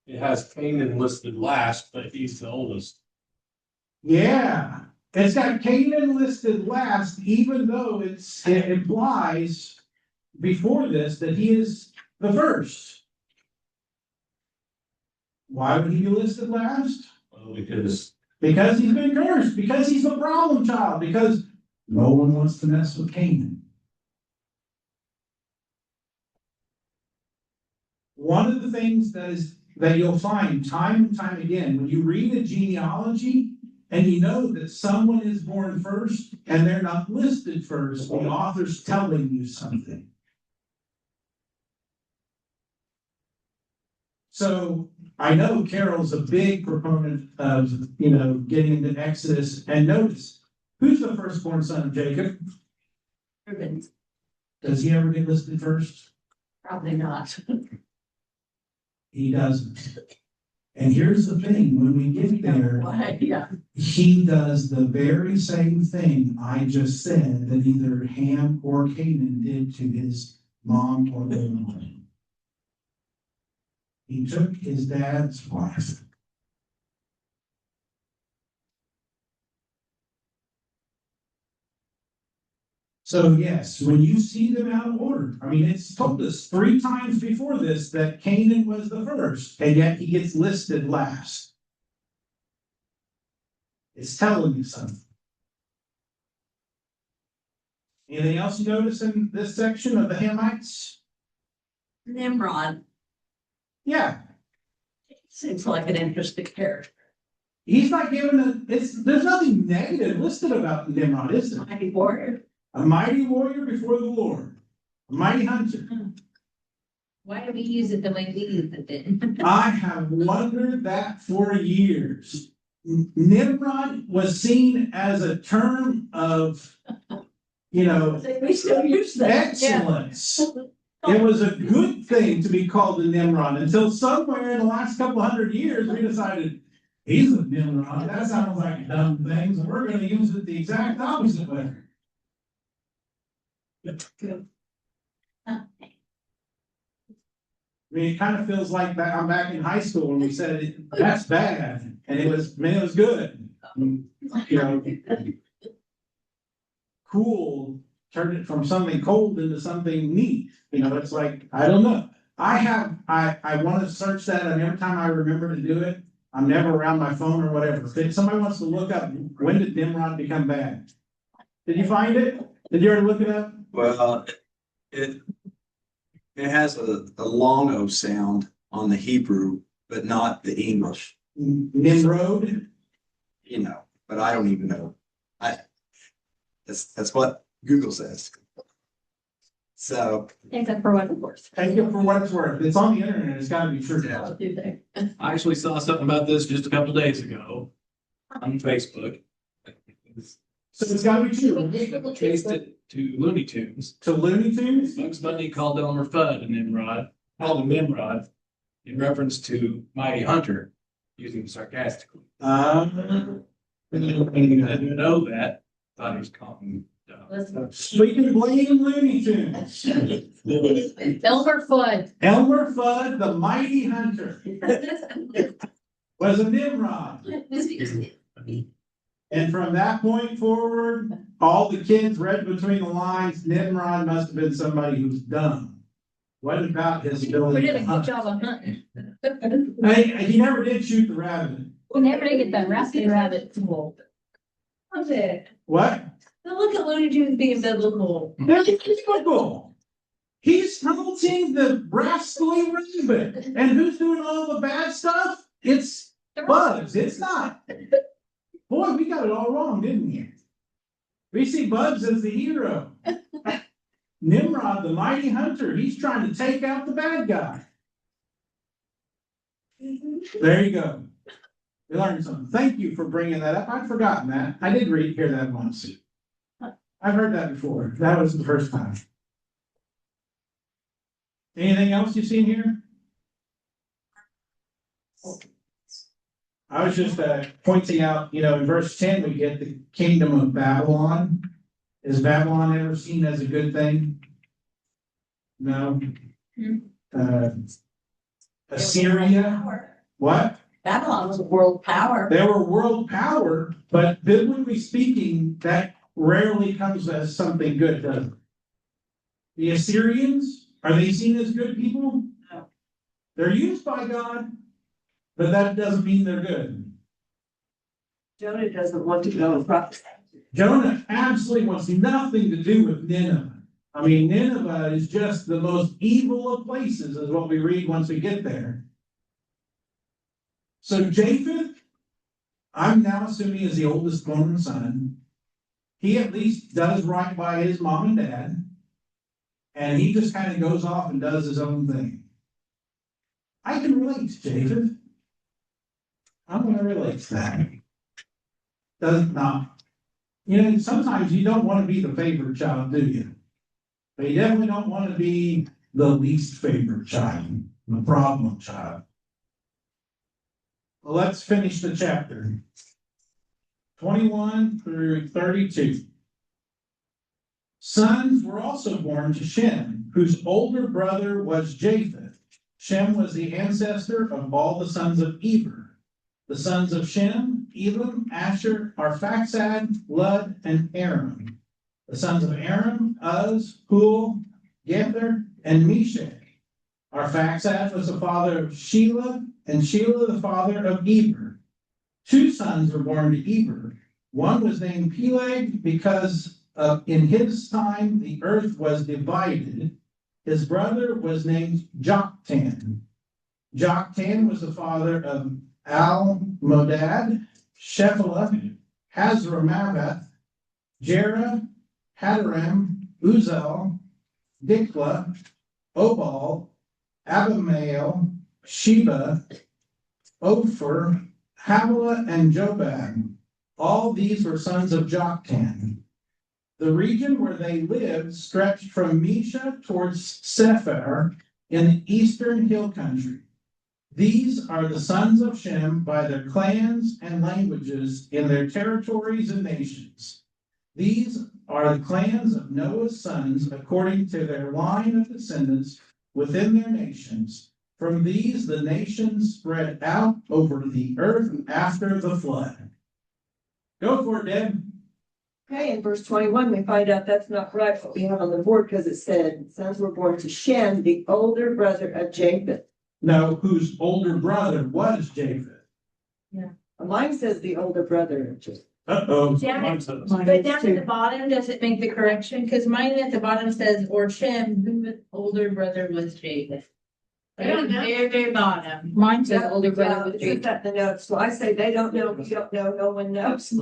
it has Canaan listed last, but he's the oldest. Yeah, it's got Canaan listed last, even though it implies before this that he is the first. Why would he be listed last? Well, because Because he's been cursed, because he's the problem child, because no one wants to mess with Canaan. One of the things that you'll find time and time again, when you read a genealogy and you know that someone is born first and they're not listed first, the author's telling you something. So I know Carol's a big proponent of, getting into Exodus. And notice, who's the firstborn son of Jacob? Reuben, Does he ever get listed first? probably not. He doesn't. And here's the thing, when we get there, Why? Yeah. he does the very same thing I just said that either Ham or Canaan did to his mom or their mom. He took his dad's wife. So yes, when you see them out of order, I mean, it's told us 3 times before this that Canaan was the first, and yet he gets listed last. It's telling you something. Anything else you notice in this section of the Hamites? Nimrod Yeah, seems like an interesting character. he's not given there's nothing negative listed about Nimrod, is there? Mighty warrior. A mighty warrior before the Lord, a mighty hunter. Why do we use it the way we use it then? I have wondered that for years. Nimrod was seen as a term of, We still use that. excellence. It was a good thing to be called a Nimrod until somewhere in the last couple hundred years, we decided he's a Nimrod. That sounds like a dumb thing, so we're going to use it the exact opposite way. I mean, it kind of feels like I'm back in high school when we said that's bad, and it was good. Cool turned it from something cold into something neat. It's like, I don't know. I want to search that, and every time I remember to do it, I'm never around my phone or whatever. If somebody wants to look up, when did Nimrod become bad? Did you find it? Did you already look it up? Well, it has a long O sound on the Hebrew, but not the English, Nimrod? but I don't even know. That's what Google says. So Except for what, of course. Take it for what it's worth. It's on the internet. It's got to be true. I'll do that. I actually saw something about this just a couple days ago on Facebook. So it's got to be true. Traced it to Looney Tunes. To Looney Tunes? Bugs Bunny called Elmer Fudd a Nimrod, called him Nimrod, in reference to Mighty Hunter, using it sarcastically. I didn't know that. Thought he was calling him dumb. Speaking of blame Looney Tunes. Elmer Fudd. Elmer Fudd, the mighty hunter, was a Nimrod. And from that point forward, all the kids read between the lines, Nimrod must have been somebody who's dumb. What about his We ability did a to good hunt? job on hunting. He never did shoot the rabbit. We never did get that rascally rabbit. What's it? What? Now look at Looney Tunes being biblical. That's biblical. He's hunting the rascally rabbit. And who's doing all the bad stuff? It's Bugs. It's not. Boy, we got it all wrong, didn't we? We see Bugs as the hero. Nimrod, the mighty hunter, he's trying to take out the bad guy. There you go. You learned something. Thank you for bringing that up. I'd forgotten that. I did hear that once. I've heard that before. That was the first time. Anything else you've seen here? I was just pointing out, in verse 10, we get the kingdom of Babylon. Is Babylon ever seen as a good thing? No. Assyria. What? Babylon was a world power. They were world power, but biblically speaking, that rarely comes as something good, does it? The Assyrians, are they seen as good people? No. They're used by God, but that doesn't mean they're good. Jonah doesn't want to go and prophesy. Jonah absolutely wants nothing to do with Nineveh. I mean, Nineveh is just the most evil of places, is what we read once we get there. So Japheth, I'm now assuming is the oldest born son. He at least does right by his mom and dad. And he just kind of goes off and does his own thing. I can relate to Japheth. I'm going to relate to that. Does not. Sometimes you don't want to be the favorite child, do you? But you definitely don't want to be the least favorite child, the problem child. Well, let's finish the chapter. 21 through 32. Sons were also born to Shem, whose older brother was Japheth. Shem was the ancestor of all the sons of Eber. The sons of Shem, Elam, Asher, Arphaxad, Lud, and Aram. The sons of Aram, Uz, Hul, Gether, and Meshach. Arphaxad was the father of Shelah, and Shelah the father of Eber. Two sons were born to Eber. One was named Peleg because in his time the earth was divided. His brother was named Joktan. Joktan was the father of Al-Modad, Shephelah, Hazramavath, Jerah, Hadaram, Uzel, Dikla, Obal, Abimael, Sheba, Ophir, Havilah, and Jobab. All these were sons of Joktan. The region where they lived stretched from Mesha towards Sephar in the eastern hill country. These are the sons of Shem by their clans and languages in their territories and nations. These are the clans of Noah's sons according to their line of descendants within their nations. From these the nations spread out over the earth after the flood. Go for it, Deb. Okay, in verse 21, we find out that's not right what we have on the board because it said sons were born to Shem, the older brother of Japheth. No, whose older brother was Japheth. Mine says the older brother of Japheth. Uh-oh. Down, Mine but is down too. at the bottom, does it make the correction? Because mine at the bottom says, or Shem, whose older brother was Japheth. I don't know. Very, very bottom. Mine says Yeah, older brother yeah, with it Japheth. says that in the notes. So I say they don't know, we don't know, no one knows. It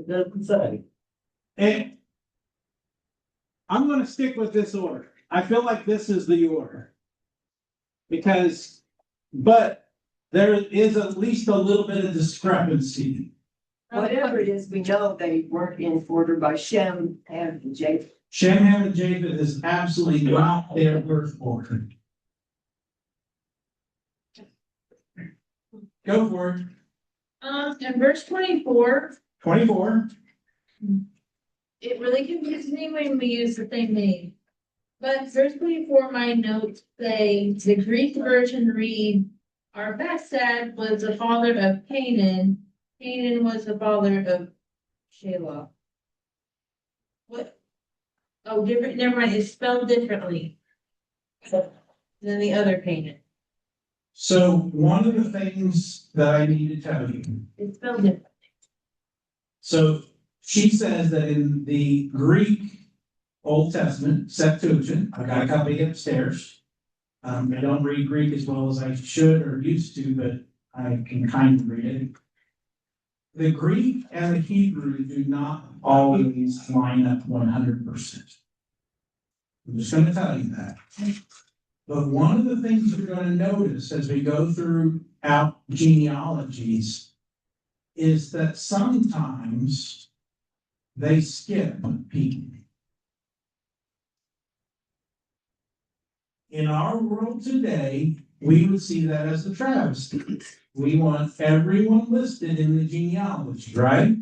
doesn't say. And I'm going to stick with this order. I feel like this is the order. But there is at least a little bit of discrepancy. Whatever it is, we know they weren't in order by Shem and Japheth. Shem, Ham, and Japheth is absolutely not their birth order. Go for it. In verse 24, 24. it really confuses me when we use the same name. But verse 24, my notes say, the Greek version reads, Arphaxad was the father of Canaan. Canaan was the father of Shelah. What? Oh, different, never mind, it's spelled differently than the other Canaan. So one of the things that I need to tell you. It's spelled different. So she says that in the Greek Old Testament, Septuagint, I've got a copy upstairs. I don't read Greek as well as I should or used to, but I can kind of read it. the Greek and the Hebrew do not always line up 100%. I'm just gonna tell you that. But one of the things we're gonna notice as we go throughout genealogies is that sometimes they skip people. In our world today, we would see that as a travesty. We want everyone listed in the genealogy, right?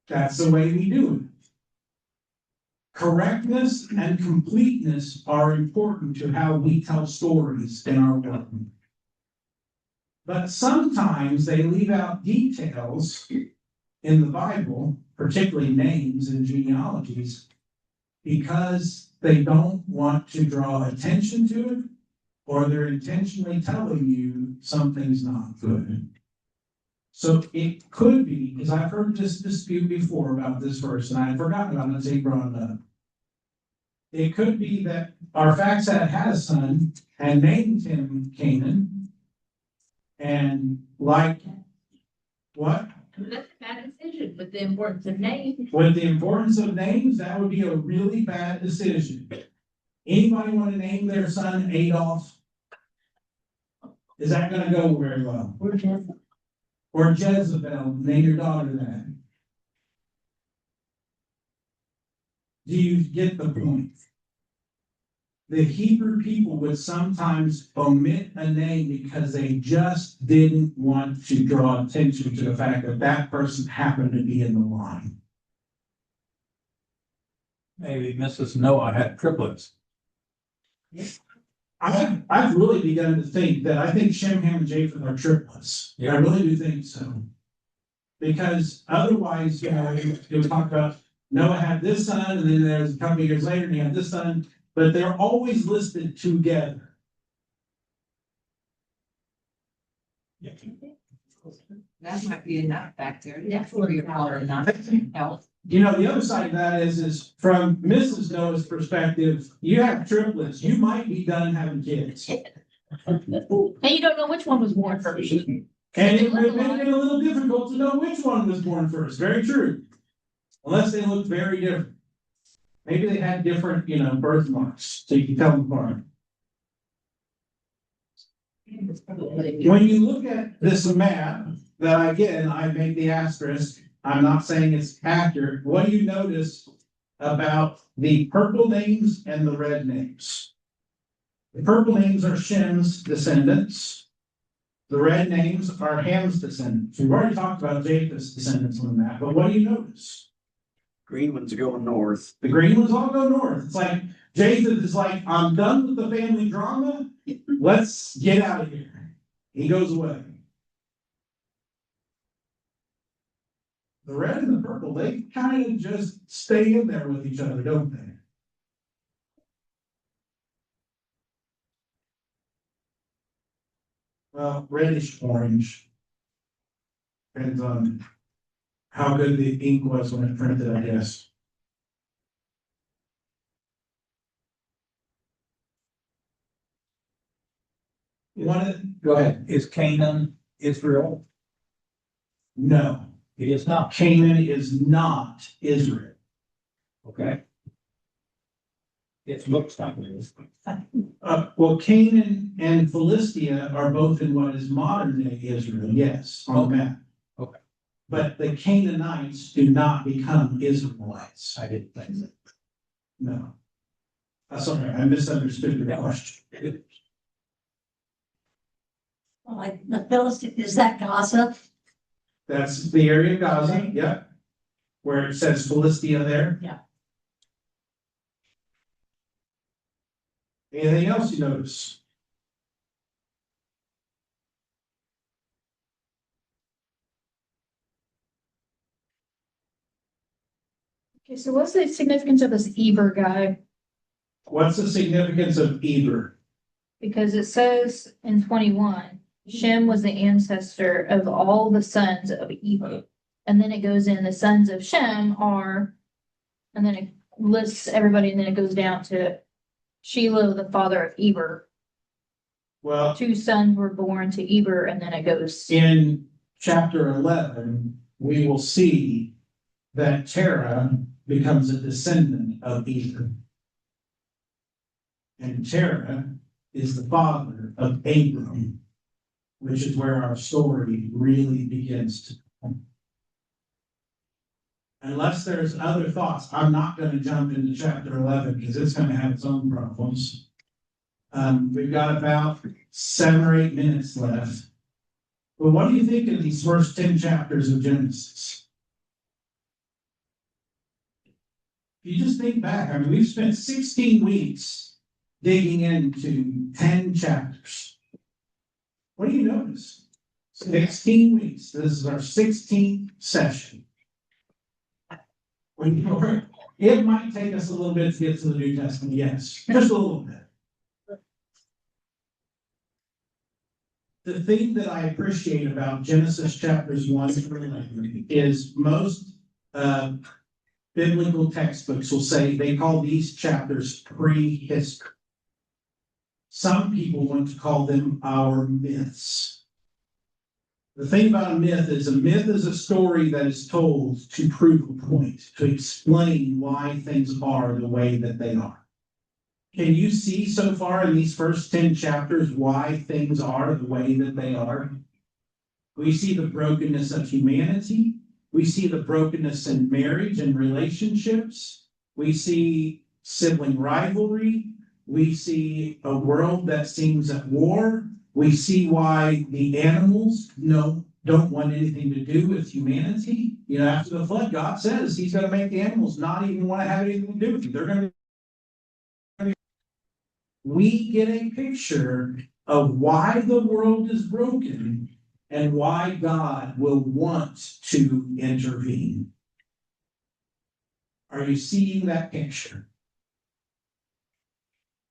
That's the way we do it. Correctness and completeness are important to how we tell stories in our work. But sometimes they leave out details in the Bible, particularly names and genealogies, because they don't want to draw attention to it, or they're intentionally telling you something's not good. So it could be, because I've heard this dispute before about this verse, and I had forgotten about it until you brought it up. It could be that Arphaxad had a son and named him Canaan, and like what? That's a bad decision with the importance of names. With the importance of names, that would be a really bad decision. Anybody want to name their son Adolf? Is that gonna go very well? Or Jezebel, name your daughter that. Do you get the point? The Hebrew people would sometimes omit a name because they just didn't want to draw attention to the fact that that person happened to be in the line. Maybe Mrs. Noah had triplets. I've really begun to think that I think Shem, Ham, and Japheth are triplets. I really do think so. Because otherwise, you'll talk about Noah had this son, and then there's a couple of years later, and he had this son, but they're always listed together. That might be enough back there. That's for your power and not health. The other side of that is from Mrs. Noah's perspective, you have triplets, you might be done having kids. And you don't know which one was born first. And it would make it a little difficult to know which one was born first, very true. Unless they looked very different. Maybe they had different, birthmarks, so you can tell them apart. When you look at this map, that again, I make the asterisk, I'm not saying it's accurate, what do you notice about the purple names and the red names? The purple names are Shem's descendants. The red names are Ham's descendants. We've already talked about Japheth's descendants on the map, but what do you notice? Green ones are going north. The green ones all go north. It's like Japheth is like, I'm done with the family drama. Let's get out of here. He goes away. The red and the purple, they kind of just stay in there with each other, don't they? Well, reddish orange. Depends on how good the ink was when it printed, I guess. Go ahead. Is Canaan Israel? No, It is not. Canaan is not Israel. Okay. It looks like it is. Well, Canaan and Philistia are both in what is modern day Israel, yes, on the map. Okay. But the Canaanites do not become Israelites. I didn't think so. No. Sorry, I misunderstood your question. Like the Philistine, is that Gaza? That's the area of Gaza, yeah. Where it says Philistia there. Yeah. Anything else you notice? Okay, so what's the significance of this Eber guy? What's the significance of Eber? Because it says in 21, Shem was the ancestor of all the sons of Eber. And then it goes in, the sons of Shem are, and then it lists everybody, and then it goes down to Shelah, the father of Eber. Well, 2 sons were born to Eber, and then it goes. in chapter 11, we will see that Terah becomes a descendant of Ethan. And Terah is the father of Abram, which is where our story really begins to come. Unless there's other thoughts, I'm not going to jump into chapter 11 because it's going to have its own problems. We've got about 7 or 8 minutes left. But what do you think of these first 10 chapters of Genesis? If you just think back, I mean, we've spent 16 weeks digging into 10 chapters. What do you notice? 16 weeks. This is our 16th session. It might take us a little bit to get to the New Testament, yes, just a little bit. The thing that I appreciate about Genesis chapters 1 through 11 is most biblical textbooks will say they call these chapters prehistory. Some people want to call them our myths. The thing about a myth is a story that is told to prove a point, to explain why things are the way that they are. Can you see so far in these first 10 chapters why things are the way that they are? We see the brokenness of humanity. We see the brokenness in marriage and relationships. We see sibling rivalry. We see a world that seems at war. We see why the animals don't want anything to do with humanity. You know, after the flood, God says he's going to make the animals not even want to have anything to do with you. They're going to. We get a picture of why the world is broken and why God will want to intervene. Are you seeing that picture?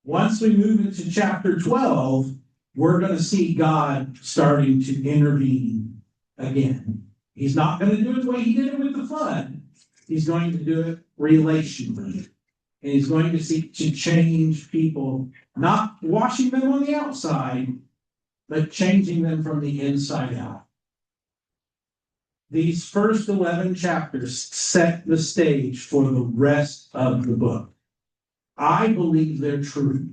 Once we move into chapter 12, we're going to see God starting to intervene again. He's not going to do it the way he did it with the flood. He's going to do it relationally. And he's going to seek to change people, not washing them on the outside, but changing them from the inside out. These first 11 chapters set the stage for the rest of the book. I believe they're true.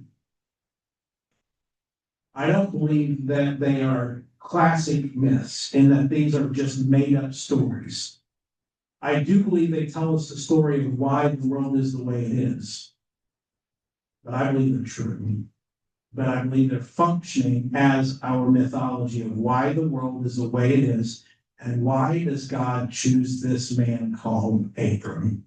I don't believe that they are classic myths and that these are just made up stories. I do believe they tell us the story of why the world is the way it is. But I believe they're true. But I believe they're functioning as our mythology of why the world is the way it is and why does God choose this man called Abram.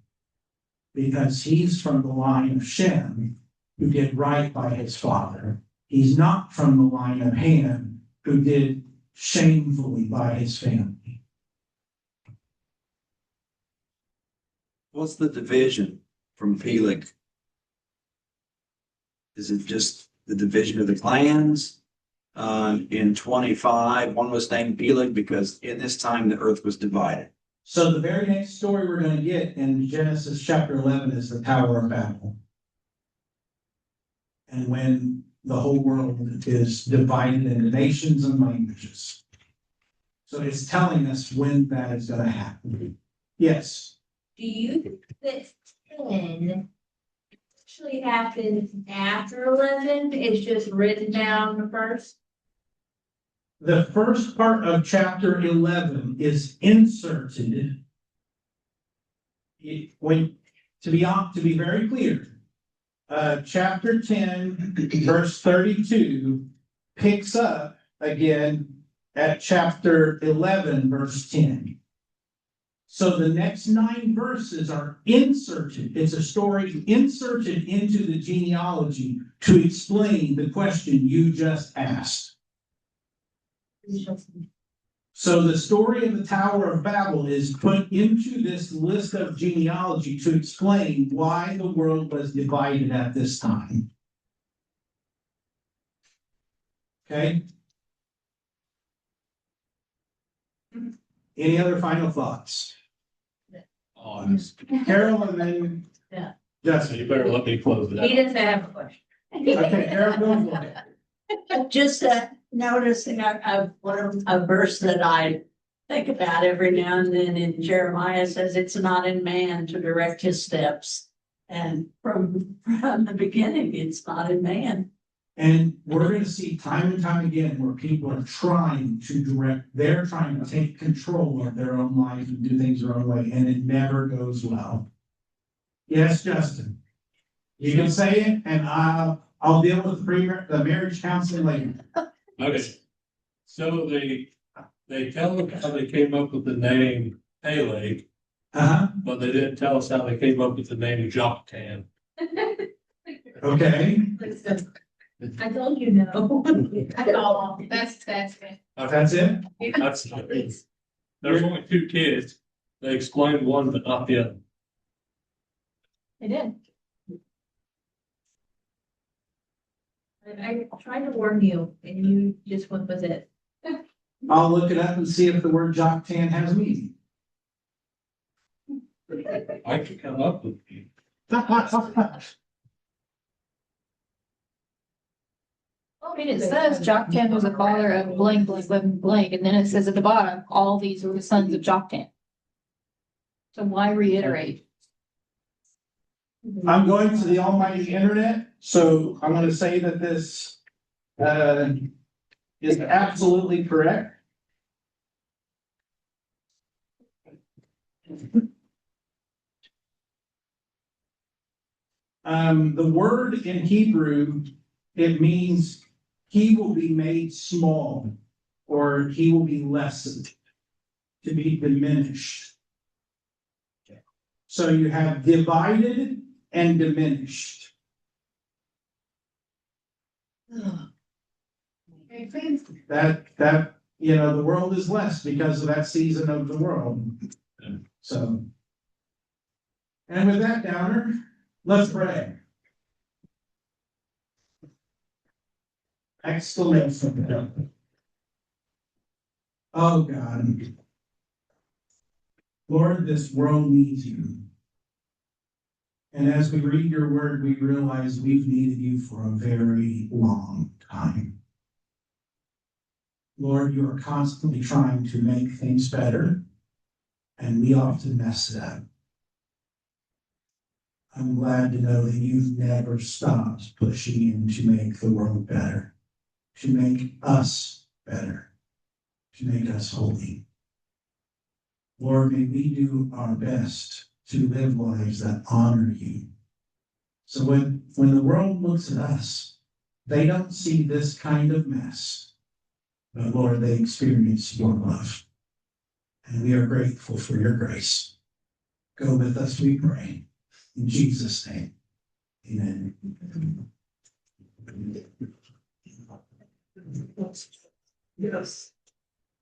Because he's from the line of Shem, who did right by his father. He's not from the line of Ham, who did shamefully by his family. What's the division from Peleg? Is it just the division of the clans? In 25, one was named Peleg because in this time the earth was divided. So the very next story we're going to get in Genesis chapter 11 is the Tower of Babel. And when the whole world is divided into nations and languages. So it's telling us when that is going to happen. Yes. Do you think that 10 actually happens after 11? It's just written down first? The first part of chapter 11 is inserted. To be very clear, chapter 10, verse 32 picks up again at chapter 11, verse 10. So the next 9 verses are inserted. It's a story inserted into the genealogy to explain the question you just asked. So the story of the Tower of Babel is put into this list of genealogy to explain why the world was divided at this time. Okay? Any other final thoughts? Carol and then Yeah. Justin. You better let me close it out. He doesn't have a question. Okay, Carol, go for it. Just noticing a verse that I think about every now and then in Jeremiah says it's not in man to direct his steps. And from the beginning, it's not in man. And we're gonna see time and time again where people are trying to direct, they're trying to take control of their own life and do things their own way, and it never goes well. Yes, Justin? You can say it, and I'll deal with the marriage counseling later. Okay. So they tell us how they came up with the name Peleg, Uh-huh, but they didn't tell us how they came up with the name Joktan. okay, I told you no. I know, that's good. that's it? That's, there's only 2 kids. They explained one, but not the other. They did. I tried to warn you and you just went with it. I'll look it up and see if the word Joktan has meaning. I could come up with it. I mean, it says Joktan was the father of blank, blank, blank, blank, and then it says at the bottom, all these were the sons of Joktan. So why reiterate? I'm going to the almighty internet, so I'm gonna say that this is absolutely correct. The word in Hebrew, it means he will be made small, or he will be lessened, to be diminished. So you have divided and diminished. That, you know, the world is less because of that season of the world. So. And with that, Downer, let's pray. Exclamation. Oh God. Lord, this world needs you. And as we read your word, we realize we've needed you for a very long time. Lord, you are constantly trying to make things better, and we often mess it up. I'm glad to know that you've never stopped pushing in to make the world better, to make us better, to make us holy. Lord, may we do our best to live lives that honor you. So when the world looks at us, they don't see this kind of mess, but Lord, they experience your love. And we are grateful for your grace. Go with us, we pray. In Jesus' name, amen. Yes.